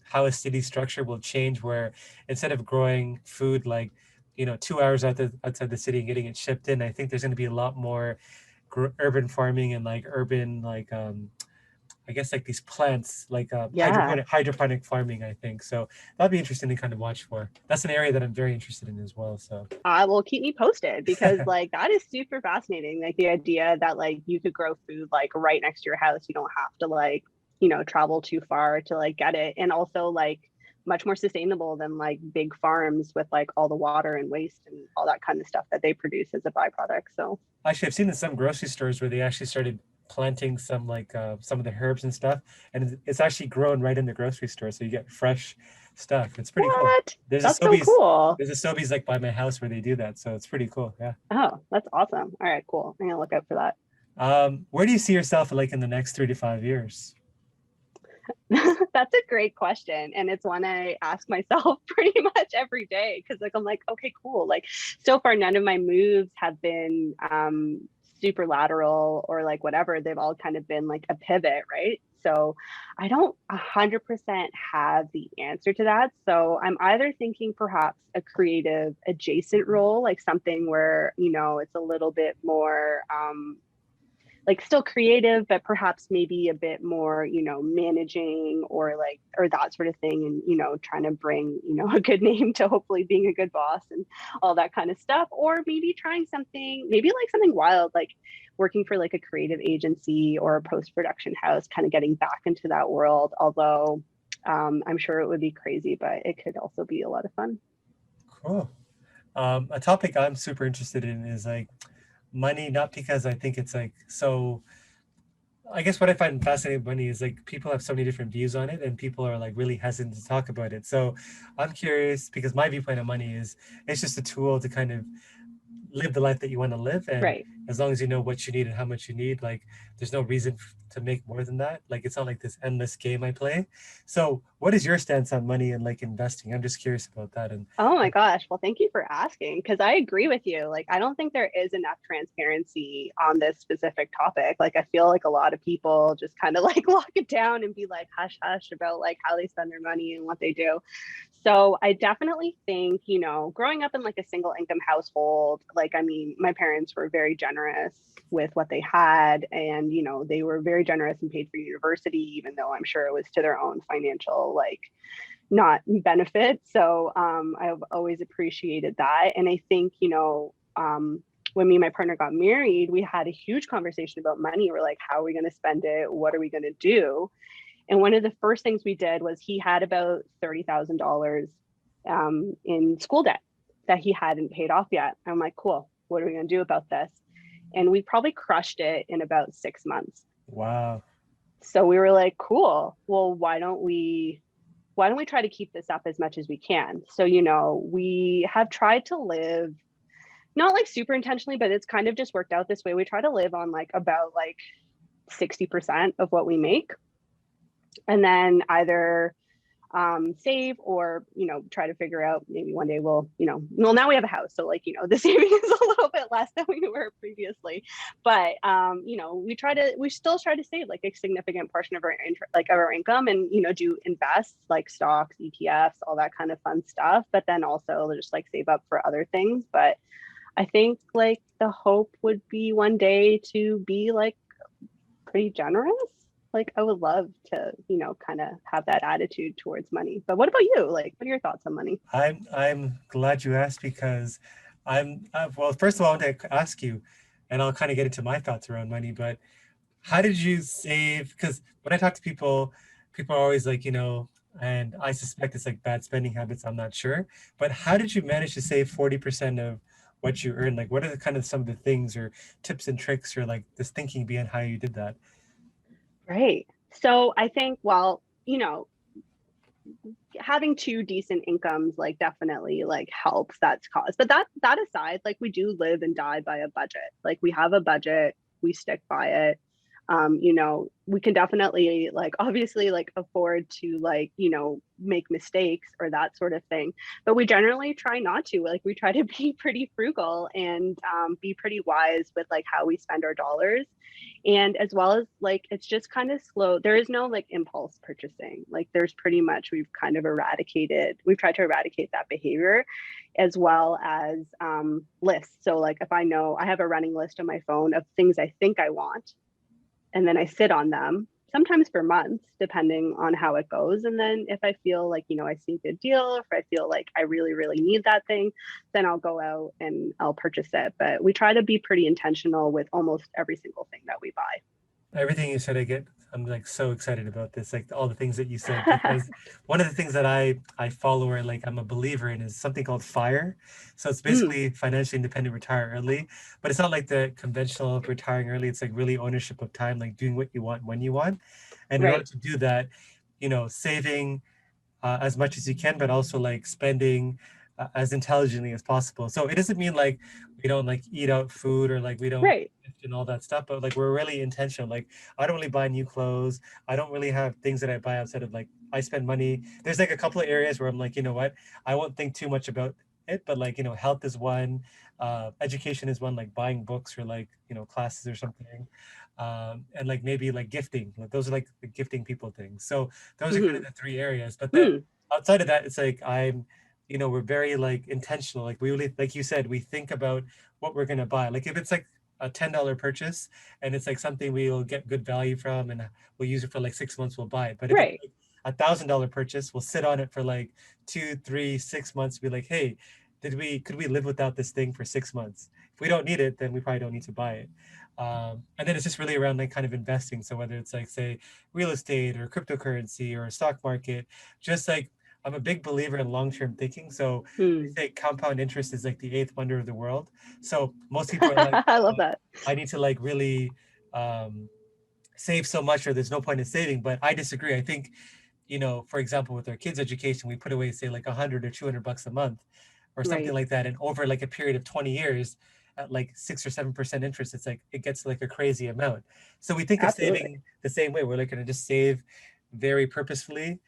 how a city structure will change, where instead of growing food like, you know, 2 hours outside the city and getting it shipped in, I think there's going to be a lot more urban farming and like urban like I guess like these plants like Yeah. hydroponic farming. I think so. That'd be interesting to kind of watch for. That's an area that I'm very interested in as well. So I will keep me posted because like that is super fascinating. Like the idea that like you could grow food like right next to your house. You don't have to like, you know, travel too far to like get it. And also like much more sustainable than like big farms with like all the water and waste and all that kind of stuff that they produce as a byproduct. So actually, I've seen in some grocery stores where they actually started planting some like some of the herbs and stuff, and it's actually grown right in the grocery store. So you get fresh stuff. It's pretty cool. What? That's so cool. There's a Sobeys like by my house where they do that. So it's pretty cool. Yeah. Oh, that's awesome. All right, cool. I'm gonna look out for that. Where do you see yourself like in the next 3 to 5 years? That's a great question. And it's one I ask myself pretty much every day because like I'm like, okay, cool. Like so far none of my moves have been super lateral or like whatever. They've all kind of been like a pivot, right? So I don't 100% have the answer to that. So I'm either thinking perhaps a creative adjacent role, like something where, you know, it's a little bit more like still creative, but perhaps maybe a bit more, you know, managing or like, or that sort of thing. And, you know, trying to bring, you know, a good name to hopefully being a good boss and all that kind of stuff. Or maybe trying something, maybe like something wild, like working for like a creative agency or a post-production house, kind of getting back into that world. Although I'm sure it would be crazy, but it could also be a lot of fun. Cool. A topic I'm super interested in is like money, not because I think it's like so. I guess what I find fascinating with money is like people have so many different views on it, and people are like really hesitant to talk about it. So I'm curious because my viewpoint on money is it's just a tool to kind of live the life that you want to live, and Right. as long as you know what you need and how much you need, like there's no reason to make more than that. Like it's not like this endless game I play. So what is your stance on money and like investing? I'm just curious about that. And Oh my gosh. Well, thank you for asking because I agree with you. Like, I don't think there is enough transparency on this specific topic. Like, I feel like a lot of people just kind of like lock it down and be like hush hush about like how they spend their money and what they do. So, I definitely think, you know, growing up in like a single income household, like, I mean, my parents were very generous with what they had. And, you know, they were very generous and paid for university, even though I'm sure it was to their own financial, like, not benefit. So I've always appreciated that. And I think, you know, when me and my partner got married, we had a huge conversation about money. We're like, how are we going to spend it? What are we going to do? And one of the first things we did was he had about $30,000 in school debt that he hadn't paid off yet. I'm like, cool. What are we going to do about this? And we probably crushed it in about 6 months. wow. So we were like, cool. Well, why don't we try to keep this up as much as we can? So, you know, we have tried to live not like super intentionally, but it's kind of just worked out this way. We try to live on like about like 60% of what we make. And then either save or, you know, try to figure out maybe one day we'll, you know, well, now we have a house. So like, you know, the saving is a little bit less than we were previously. But, you know, we still try to save like a significant portion of our like of our income and, you know, do invest like stocks, ETFs, all that kind of fun stuff. But then also just like save up for other things. But I think like the hope would be one day to be like pretty generous. Like I would love to, you know, kind of have that attitude towards money. But what about you? Like, what are your thoughts on money? I'm glad you asked because well, first of all, I want to ask you, and I'll kind of get into my thoughts around money, but how did you save? Because when I talk to people, people are always like, you know, and I suspect it's like bad spending habits. I'm not sure, but how did you manage to save 40% of what you earn? Like, what are the kind of some of the things or tips and tricks or like this thinking behind how you did that? Right. So I think, well, you know, having two decent incomes like definitely like helps that's cause. But that aside, like we do live and die by a budget. Like we have a budget, we stick by it. You know, we can definitely like obviously like afford to like, you know, make mistakes or that sort of thing. But we generally try not to. Like we try to be pretty frugal and be pretty wise with like how we spend our dollars. And as well as like it's just kind of slow. There is no like impulse purchasing. Like there's pretty much we've tried to eradicate that behavior as well as lists. So like if I know I have a running list on my phone of things I think I want and then I sit on them, sometimes for months, depending on how it goes. And then if I feel like, you know, I see a good deal, if I feel like I really, really need that thing, then I'll go out and I'll purchase it. But we try to be pretty intentional with almost every single thing that we Everything you said, I'm like so excited about this, like all the things that you said, buy. because one of the things that I follow or like I'm a believer in is something called FIRE. So it's Mm, basically financially independent, retire early, but it's not like the conventional retiring early. It's like really ownership of time, like doing what you want when you want. And in order right. to do that, you know, saving, as much as you can, but also like spending as intelligently as possible. So it doesn't mean like we don't like eat out food or like we don't Right. and all that stuff, but like we're really intentional. Like I don't really buy new clothes. I don't really have things that I buy outside of like I spend money. There's like a couple of areas where I'm like, you know what, I won't think too much about it, but like, you know, health is one, education is one, like buying books or like, you know, classes or something. And like maybe like gifting, like those are like the gifting people things. So those are kind of Hmm. the three areas. But then Hmm. outside of that, it's like you know, we're very like intentional. Like we really, like you said, we think about what we're gonna buy. Like if it's like a $10 purchase and it's like something we'll get good value from and we'll use it for like 6 months, we'll buy it. But if it's Right. like $1,000 purchase, we'll sit on it for like 2, 3, 6 months, be like, hey, could we live without this thing for 6 months? If we don't need it, then we probably don't need to buy it. And then it's just really around like kind of investing. So whether it's like say real estate or cryptocurrency or stock market, just like I'm a big believer in long-term thinking. So they Hmm. say compound interest is like the eighth wonder of the world. So most people are like, I love that. I need to like really um, save so much or there's no point in saving. But I disagree. I think, you know, for example, with our kids' education, we put away say like 100 or 200 bucks a month or something Right. like that. And over like a period of 20 years at like 6 or 7% interest, it's like it gets like a crazy amount. So we think of Absolutely. saving the same way. We're like going to just save very purposefully,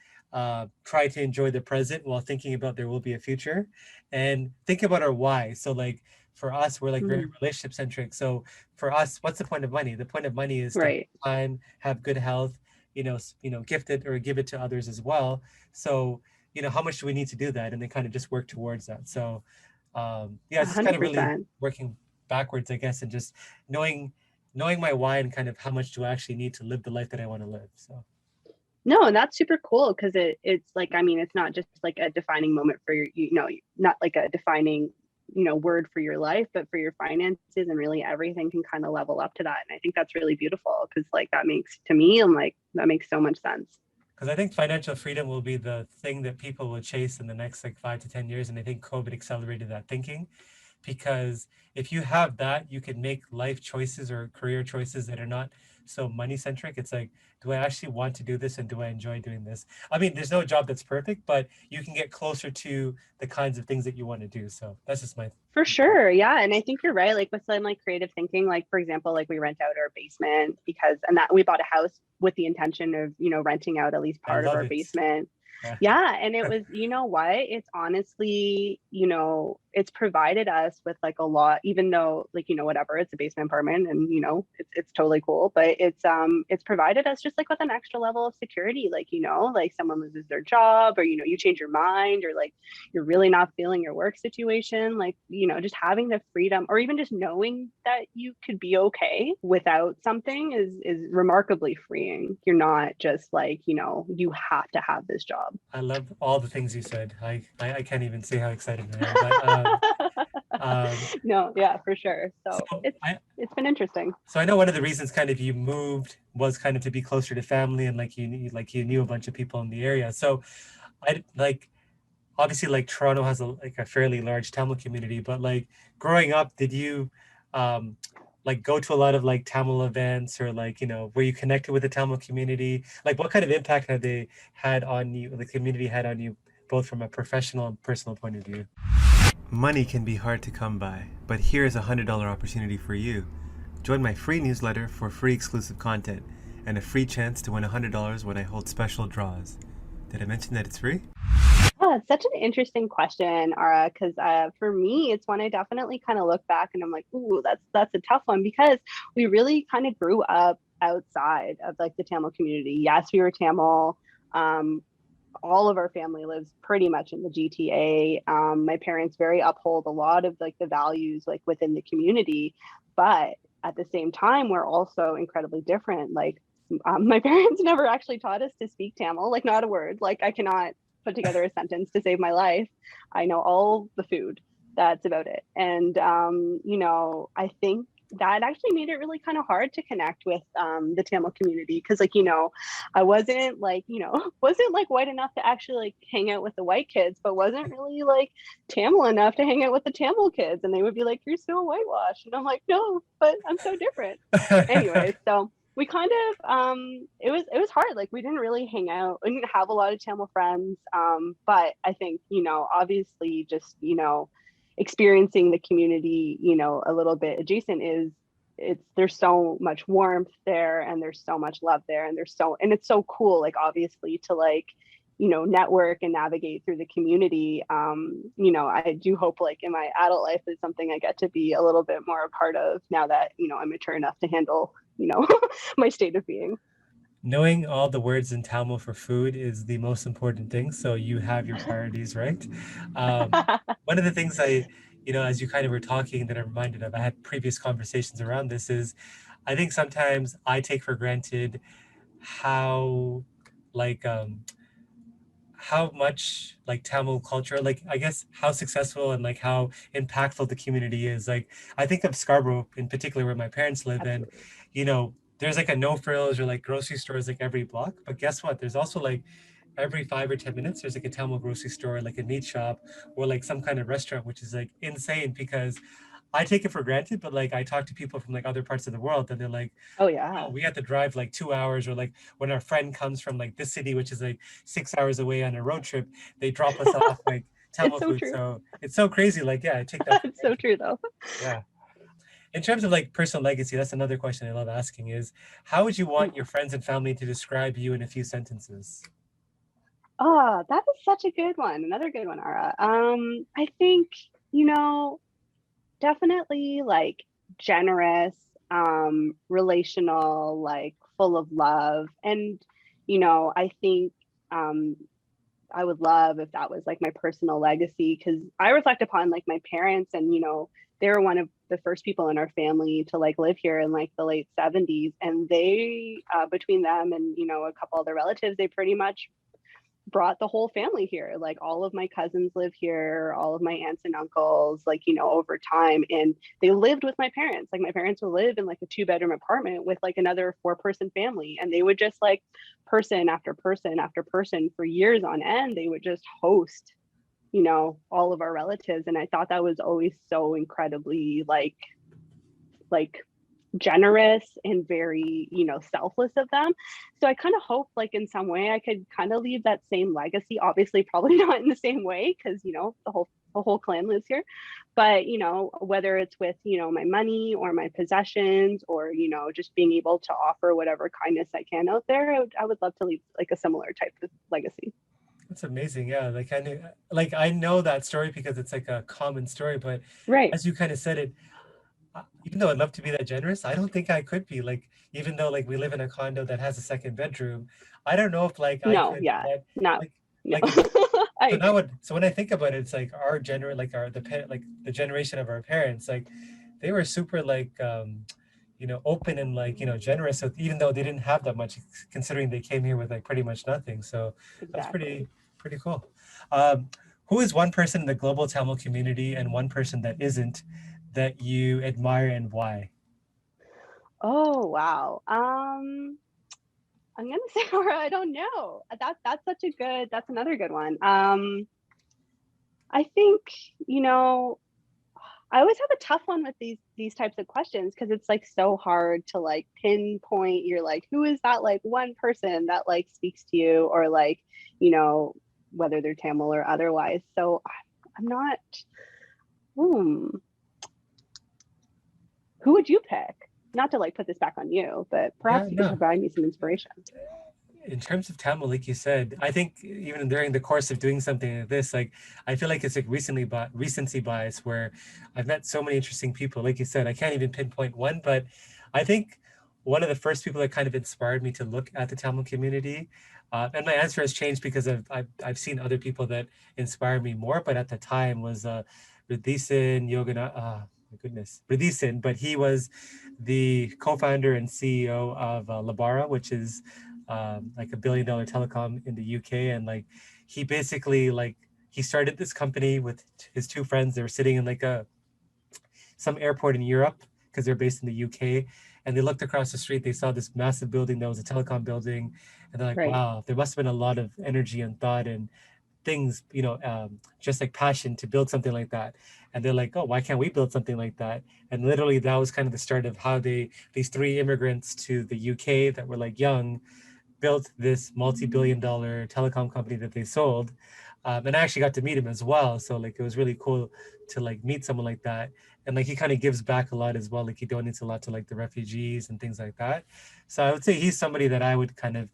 try to enjoy the present while thinking about there will be a future and think about our why. So like for us, we're like very Hmm. relationship centric. So for us, what's the point of money? The point of money is to have Right. time, have good health, you know, gift it or give it to others as well. So, you know, how much do we need to do that? And then kind of just work towards that. So, yeah, A it's just kind hundred of really percent. working backwards, I guess, and just knowing knowing my why and kind of how much do I actually need to live the life that I want to live. So, No, and that's super cool because it's like, I mean, it's not just like a defining moment for your, not like a defining, word for your life, but for your finances, and really everything can kind of level up to that. And I think that's really beautiful because like that makes to me, I'm like, that makes so much sense. because I think financial freedom will be the thing that people will chase in the next like 5 to 10 years, and I think COVID accelerated that thinking because if you have that, you can make life choices or career choices that are not so money centric. It's like, do I actually want to do this and do I enjoy doing this? I mean, there's no job that's perfect, but you can get closer to the kinds of things that you want to do. So that's just my. For sure. Yeah. And I think you're right. Like with some like creative thinking, like for example, like we rent out our basement because, and that we bought a house with the intention of, renting out at least I part of love our it. basement. Yeah, Yeah. And it was, you know what? It's honestly, it's provided us with like a lot, even though like, whatever, it's a basement apartment and, it's totally cool, but it's provided us just like with an extra level of security. Like, like someone loses their job or, you change your mind or like, you're really not feeling your work situation, like, just having the freedom or even just knowing that you could be okay without something is remarkably freeing. You're not just like, you have to have this job. I love all the things you said. I can't even say how excited I am. But um, No, yeah, for sure. So so it's I it's been interesting. so I know one of the reasons kind of you moved was kind of to be closer to family and like you knew a bunch of people in the area. So I like obviously like Toronto has a fairly large Tamil community, but like growing up, did you um like go to a lot of like Tamil events or like, you know, were you connected with the Tamil community? Like what kind of impact have they had on you, the community had on you, both from a professional and personal point of view? Money can be hard to come by, but here is $100 opportunity for you. Join my free newsletter for free exclusive content and a free chance to win $100 when I hold special draws. Did I mention that it's free? Oh, it's such an interesting question, Ara, because for me, it's one I definitely kind of look back and I'm like, ooh, that's a tough one because we really kind of grew up outside of like the Tamil community. Yes, we were Tamil. Um, all of our family lives pretty much in the GTA. My parents very uphold a lot of like the values like within the community, but at the same time, we're also incredibly different. Like my parents never actually taught us to speak Tamil, like not a word. Like I cannot put together a sentence to save my life. I know all the food. That's about it. And I think that actually made it really kind of hard to connect with the Tamil community because like I wasn't like wasn't like white enough to actually like hang out with the white kids, but wasn't really like Tamil enough to hang out with the Tamil kids, and they would be like, "You're so whitewashed," and I'm like, "No, but I'm so different." Anyway, so we kind of it was hard. Like we didn't really hang out. We didn't have a lot of Tamil friends. But I think, obviously just, experiencing the community, a little bit adjacent is there's so much warmth there, and there's so much love there, and it's so cool, like obviously to like, network and navigate through the community. I do hope like in my adult life is something I get to be a little bit more a part of now that, I'm mature enough to handle, my state of being. Knowing all the words in Tamil for food is the most important thing. So you have your priorities right. One of the things as you kind of were talking that I'm reminded of, I had previous conversations around this is I think sometimes I take for granted how like how much like Tamil culture, like I guess how successful and like how impactful the community is. Like I think of Scarborough in particular where my parents live and Absolutely. there's like a no frills or like grocery stores like every block. But guess what? There's also like every 5 or 10 minutes there's like a Tamil grocery store, like a meat shop or like some kind of restaurant, which is like insane because I take it for granted, but like I talk to people from like other parts of the world and they're like, Oh oh, yeah. we have to drive like 2 hours, or like when our friend comes from like this city, which is like 6 hours away on a road trip, they drop us off like It's Tamil so food. true. So it's so crazy. Like, yeah, I take that for It's so granted. true though. Yeah. In terms of like personal legacy, that's another question I love asking is how would you want your friends and family to describe you in a few sentences? Oh, that is such a good one. Another good one, Ara. I think, you know, definitely like generous, relational, like full of love. And, I think I would love if that was like my personal legacy, because I reflect upon like my parents, and they were one of the first people in our family to like live here in like the late 70s, and they between them and a couple other relatives, they pretty much brought the whole family here. Like all of my cousins live here, all of my aunts and uncles, like, over time. And they lived with my parents. Like my parents would live in like a 2 bedroom apartment with like another 4 person family. And they would just like person after person after person for years on end, they would just host, all of our relatives. And I thought that was always so incredibly like generous and very selfless of them. So I kind of hope like in some way I could kind of leave that same legacy, obviously probably not in the same way because the whole clan lives here, but whether it's with my money or my possessions, or just being able to offer whatever kindness I can out there, I would love to leave like a similar type of legacy. That's amazing. Yeah. Like I know that story because it's like a common story, but Right. as you kind of said it, even though I'd love to be that generous, I don't think I could be like, even though like we live in a condo that has a second bedroom, I don't know if like I No, could yeah, let no, like no. like I so now agree. so when I think about it, it's like our like like the generation of our parents, like they were super like open and like generous with, even though they didn't have that much, considering they came here with like pretty much nothing. So that's Exactly. pretty cool. Um, who is one person in the global Tamil community and one person that isn't that you admire and why? Oh wow. I'm gonna say Aura, I don't know. That's another good one. I think, you know, I always have a tough one with these types of questions because it's like so hard to like pinpoint. You're like, who is that like one person that like speaks to you, or like, you know, whether they're Tamil or otherwise. So I'm not. Hmm, who would you pick? Not to like put this back on you, but Yeah, perhaps you could no. provide me some inspiration. In terms of Tamil, like you said, I think even during the course of doing something like this, like I feel like it's like recency bias where I've met so many interesting people. Like you said, I can't even pinpoint one, but I think one of the first people that kind of inspired me to look at the Tamil community, and my answer has changed because I've seen other people that inspire me more, but at the time was Ridhisan Yogana. My goodness, Ridhisan, but he was the co-founder and CEO of Labara, which is like $1 billion telecom in the UK. And like he basically like he started this company with his two friends. They were sitting in like a some airport in Europe because they're based in the UK. And they looked across the street, they saw this massive building that was a telecom building. And they're like, Right. wow, there must have been a lot of energy and thought and things, just like passion to build something like that. And they're like, oh, why can't we build something like that? And literally that was kind of the start of how these three immigrants to the UK that were like young, built this multi-billion-dollar telecom company that they sold. And I actually got to meet him as well. So like, it was really cool to like meet someone like that. And like, he kind of gives back a lot as well. Like he donates a lot to like the refugees and things like that. So I would say he's somebody that I would kind of,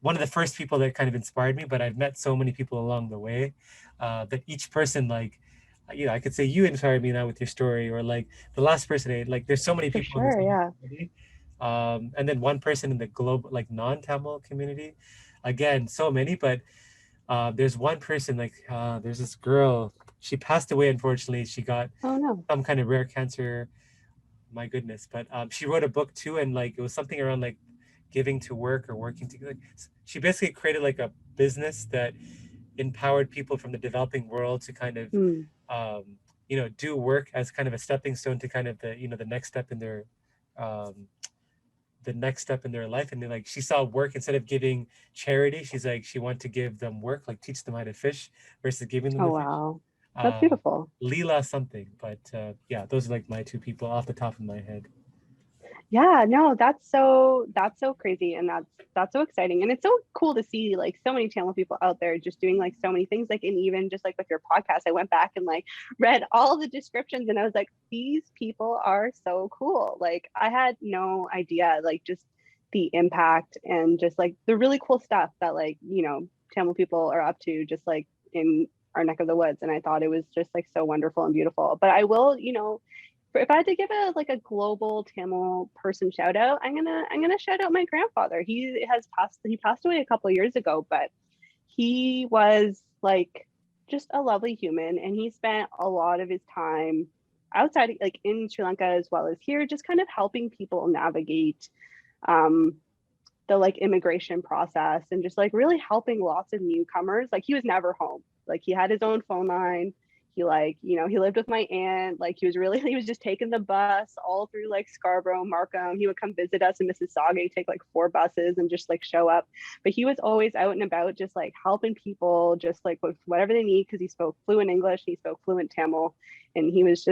one of the first people that kind of inspired me, but I've met so many people along the way that each person, like, I could say you inspired me now with your story, or like the last person, like there's so many For people in this sure, yeah. community. And then one person in the global, like non-Tamil community, again, so many, but there's one person, like there's this girl, she passed away, unfortunately. She got Oh no. some kind of rare cancer, my goodness. But she wrote a book too, and like it was something around like giving to work or working together. She basically created like a business that empowered people from the developing world to kind of Mm. do work as kind of a stepping stone to kind of the next step in their um, life. And then like she saw work, instead of giving charity, she's like, she wanted to give them work, like teach them how to fish versus giving them Oh the fish. wow. That's uh beautiful. Leela something, but yeah, those are like my two people off the top of my head. Yeah, no, that's so crazy, and that's so exciting, and it's so cool to see like so many Tamil people out there just doing like so many things. Like, and even just like with your podcast, I went back and like read all the descriptions, and I was like, these people are so cool. Like, I had no idea, like just the impact and just like the really cool stuff that like Tamil people are up to, just like in our neck of the woods. And I thought it was just like so wonderful and beautiful. But I will, if I had to give a global Tamil person shout out, I'm gonna shout out my grandfather. He passed away a couple of years ago, but he was like just a lovely human, and he spent a lot of his time outside, like in Sri Lanka as well as here, just kind of helping people navigate um the like immigration process, and just like really helping lots of newcomers. Like, he was never home. Like, he had his own phone line. He he lived with my aunt. Like, he was just taking the bus all through like Scarborough, Markham. He would come visit us in Mississauga. He'd take like 4 buses and just like show up. But he was always out and about, just like helping people, just like with whatever they need, because he spoke fluent English, he spoke fluent Tamil. And he's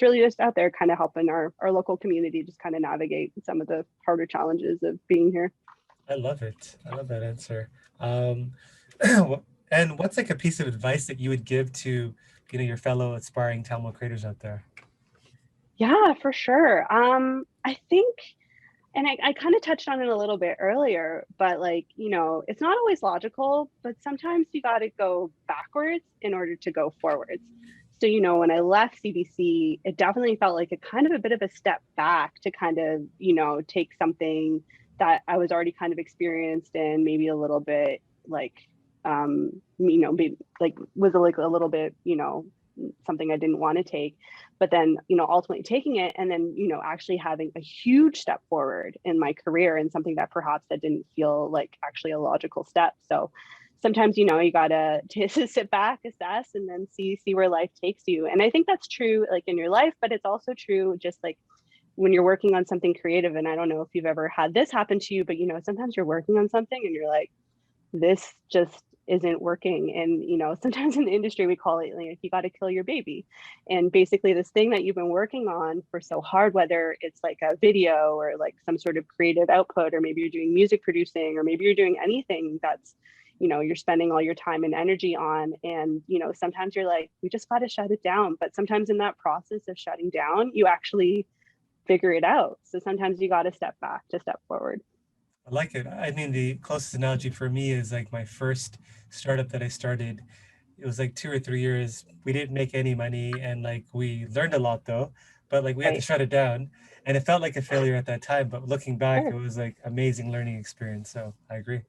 really just out there kind of helping our local community just kind of navigate some of the harder challenges of being here. I love it. I love that answer. um and what's like a piece of advice that you would give to your fellow aspiring Tamil creators out there? Yeah, for sure. I think, and I kind of touched on it a little bit earlier, but like, it's not always logical, but sometimes you got to go backwards in order to go forwards. So, when I left CBC, it definitely felt like a kind of a bit of a step back to kind of, take something that I was already kind of experienced in, maybe a little bit like, maybe like was like a little bit, something I didn't want to take, but then, ultimately taking it, and then, actually having a huge step forward in my career, and something that perhaps that didn't feel like actually a logical step. So sometimes, you gotta to sit back, assess, and then see where life takes you. And I think that's true like in your life, but it's also true just like when you're working on something creative. And I don't know if you've ever had this happen to you, but sometimes you're working on something and you're like, this just isn't working. And sometimes in the industry we call it like, you got to kill your baby. And basically this thing that you've been working on for so hard, whether it's like a video or like some sort of creative output, or maybe you're doing music producing, or maybe you're doing anything that's you're spending all your time and energy on. And sometimes you're like, we just got to shut it down. But sometimes in that process of shutting down, you actually figure it out. So sometimes you got to step back to step forward. I like it. I mean, the closest analogy for me is like my first startup that I started. It was like 2 or 3 years. We didn't make any money, and like we learned a lot though, but like we had to Right. shut it down, and it felt like a failure at that time. But looking back, it Sure. was like amazing learning experience. So I agree.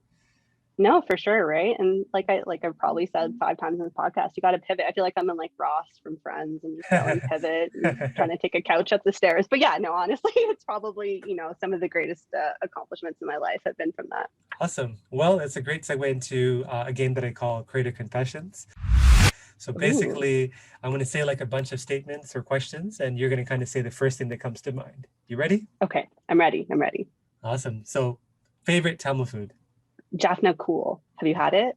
No, for sure, right? And I've probably said 5 times in this podcast, you got to pivot. I feel like I'm in like Ross from Friends, and just yelling pivot and trying to take a couch up the stairs. But yeah, no, honestly, it's probably some of the greatest accomplishments in my life have been from that. Awesome. Well, it's a great segue into a game that I call Creator Confessions. So Ooh, basically, I'm going to say like a bunch of statements or questions, and you're going to kind of say the first thing that comes to mind. You ready? okay, I'm ready. I'm ready. Awesome. So, favorite Tamil food? Jaffna cool. Have you had it?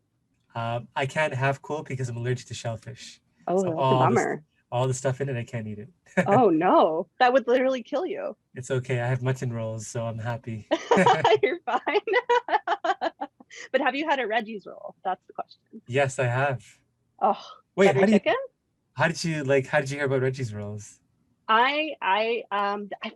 I can't have cool because I'm allergic to shellfish. Oh, So that's a bummer. all the stuff in it, I can't eat it. Oh no, that would literally kill you. It's okay. I have mutton rolls, so I'm happy. You're fine. But have you had a Reggie's roll? That's the question. Yes, I have. Oh, Wait, buttery chicken? how did you hear about Reggie's rolls? I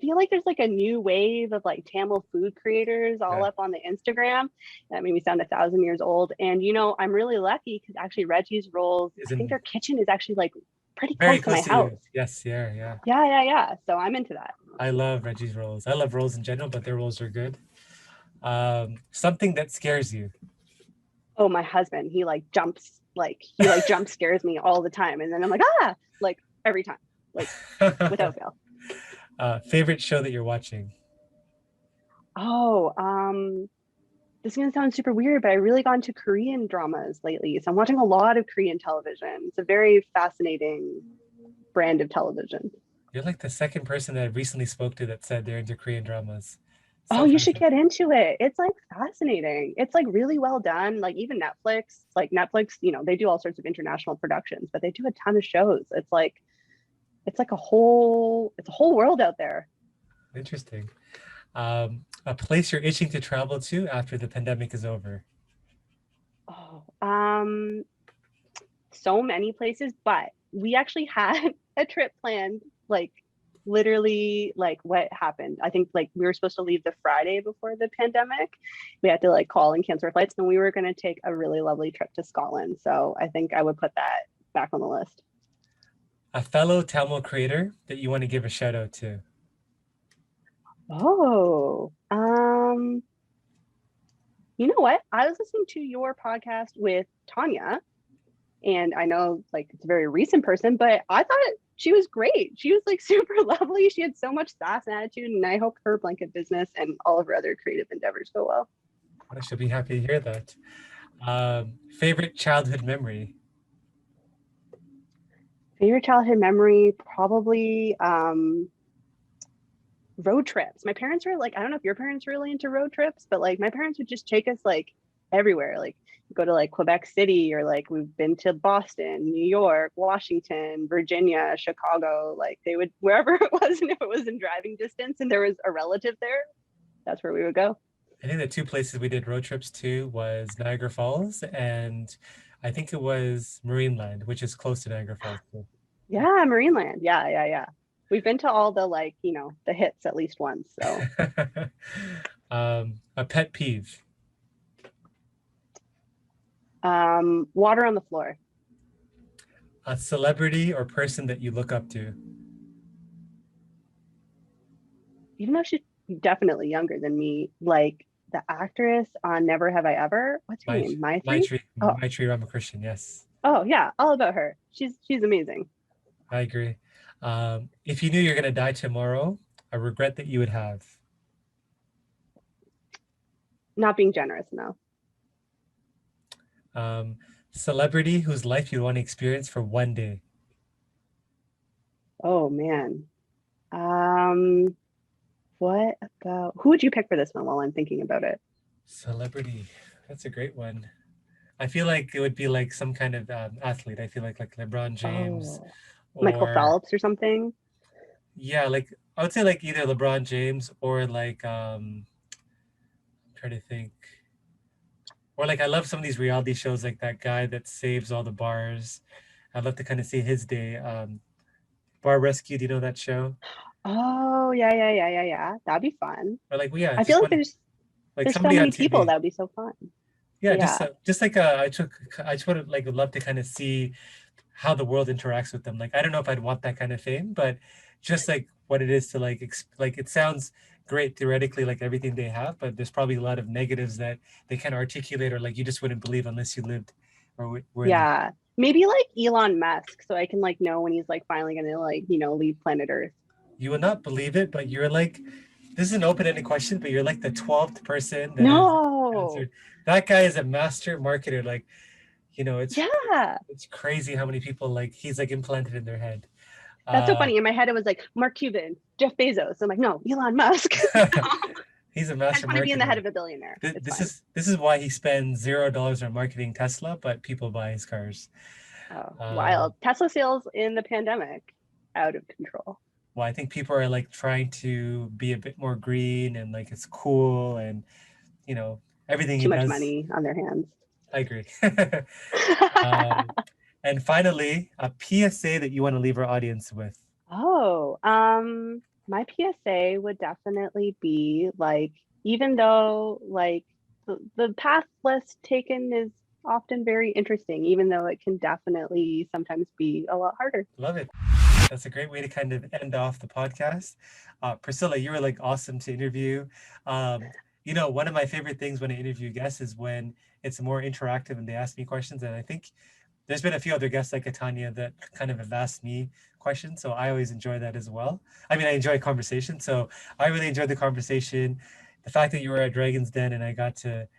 feel like there's like a new wave of like Tamil food creators all Yeah. up on the Instagram. That made me sound 1,000 years old. And I'm really lucky because actually Reggie's rolls, I think Isn't their kitchen is actually like pretty very close to my close to house. you. Yes, yeah, yeah. Yeah. So I'm into that. I love Reggie's rolls. I love rolls in general, but their rolls are good. Something that scares you. Oh, my husband, he like jump scares me all the time. And then I'm like, like every time, like without fail. Favorite show that you're watching? Oh, this is gonna sound super weird, but I really got into Korean dramas lately. So I'm watching a lot of Korean television. It's a very fascinating brand of television. You're like the second person that I recently spoke to that said they're into Korean dramas. Oh, So you should fascinating. get into it. It's like fascinating. It's like really well done. Like even Netflix, they do all sorts of international productions, but they do a ton of shows. It's like it's a whole world out there. Interesting. A place you're itching to travel to after the pandemic is over. Oh, so many places, but we actually had a trip planned, like literally like what happened. I think like we were supposed to leave the Friday before the pandemic. We had to like call and cancel our flights, and we were going to take a really lovely trip to Scotland. So I think I would put that back on the list. A fellow Tamil creator that you want to give a shout out to. Oh, you know what? I was listening to your podcast with Tanya, and I know like it's a very recent person, but I thought she was great. She was like super lovely. She had so much sass and attitude, and I hope her blanket business and all of her other creative endeavors go well. I should be happy to hear that. Favorite childhood memory. Favorite childhood memory, probably road trips. My parents were like, I don't know if your parents were really into road trips, but like my parents would just take us like everywhere. Like go to like Quebec City, or like we've been to Boston, New York, Washington, Virginia, Chicago. Like they would wherever it was, and if it was in driving distance and there was a relative there, that's where we would go. I think the two places we did road trips to was Niagara Falls and I think it was Marineland, which is close to Niagara Falls too. Yeah, Marineland. Yeah. We've been to all the like, the hits at least once. So A pet peeve. water on the floor. A celebrity or person that you look up to. Even though she's definitely younger than me, like the actress on Never Have I Ever. What's her name? Maitri? Oh, Maitri Ramakrishnan, yes. oh yeah, all about her. She's amazing. I agree. If you knew you're gonna die tomorrow, a regret that you would have. Not being generous enough. Um, Celebrity whose life you want to experience for one day. Oh man. Um, what about who would you pick for this one while I'm thinking about it? Celebrity, that's a great one. I feel like it would be like some kind of athlete. I feel like LeBron James Oh, Michael or Phelps or something. yeah, like I would say like either LeBron James or like I'm trying to think. Or like I love some of these reality shows like that guy that saves all the bars. I'd love to kind of see his day. Bar Rescue, do you know that show? Oh yeah. That'd be fun. Or like well, yeah, I feel just like one like there's so somebody on many people TV. that would be so fun. Yeah, Yeah. just like I just would love to kind of see how the world interacts with them. Like I don't know if I'd want that kind of fame, but just like what it is to like like it sounds great theoretically, like everything they have, but there's probably a lot of negatives that they can't articulate or like you just wouldn't believe unless you lived or were in the. Yeah. Maybe like Elon Musk, so I can like know when he's like finally gonna like, leave planet Earth. You will not believe it, but you're like this is an open-ended question, but you're like the 12th person that has No. answered. That guy is a master marketer. Like, Yeah. it's crazy how many people like he's like implanted in their head. That's so Uh, funny. In my head, it was like Mark Cuban, Jeff Bezos. I'm like, no, Elon Musk. He's a I master just want to be in the head marketer. of a billionaire. It's This fine. is why he spends $0 on marketing Tesla, but people buy his cars. Oh, Um, wild. Tesla sales in the pandemic, out of control. well, I think people are like trying to be a bit more green and like it's cool and you know everything he Too much does. money on their hands. I agree. um, and finally, a PSA that you want to leave our audience with. Oh, my PSA would definitely be like, even though like the path less taken is often very interesting, even though it can definitely sometimes be a lot harder. Love it. That's a great way to kind of end off the podcast. Priscilla, you were like awesome to interview. Um, one of my favorite things when I interview guests is when it's more interactive and they ask me questions. And I think there's been a few other guests like Tanya that kind of have asked me questions. So I always enjoy that as well. I mean, I enjoy conversation. So I really enjoyed the conversation. The fact that you were at Dragon's Den and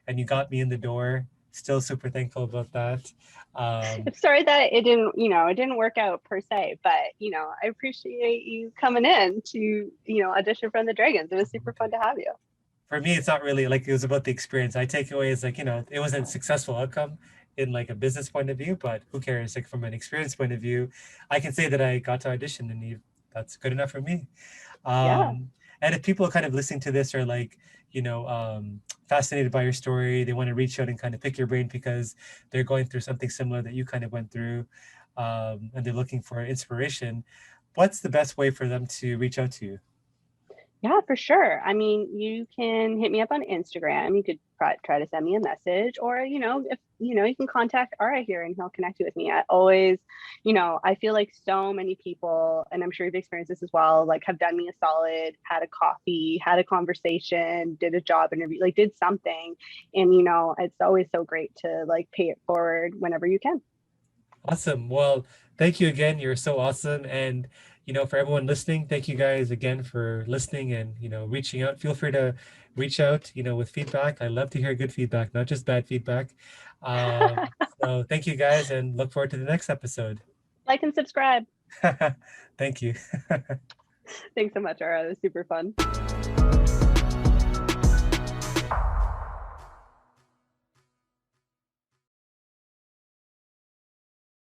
and you got me in the door, still super thankful about that. Um, It's sorry that it didn't work out per se, but I appreciate you coming in to, audition for the Dragons. It was super fun to have you. for me, it's not really like it was about the experience. I take away as like, it wasn't a successful outcome in like a business point of view, but who cares? Like from an experience point of view, I can say that I got to audition and that's good enough for me. Yeah. And if people are kind of listening to this are like, fascinated by your story, they want to reach out and kind of pick your brain because they're going through something similar that you kind of went through, and they're looking for inspiration, what's the best way for them to reach out to you? Yeah, for sure. I mean, you can hit me up on Instagram. You could try to send me a message, or if you can contact Ara here and he'll connect you with me. I always, I feel like so many people, and I'm sure you've experienced this as well, like have done me a solid, had a coffee, had a conversation, did a job interview, like did something, and it's always so great to like pay it forward whenever you can. Awesome. Well, thank you again. You're so awesome. And, for everyone listening, thank you guys again for listening and, reaching out. Feel free to reach out, with feedback. I love to hear good feedback, not just bad feedback. So thank you guys and look forward to the next episode. Like and subscribe. Thank you. Thanks so much, Ara. It was super fun.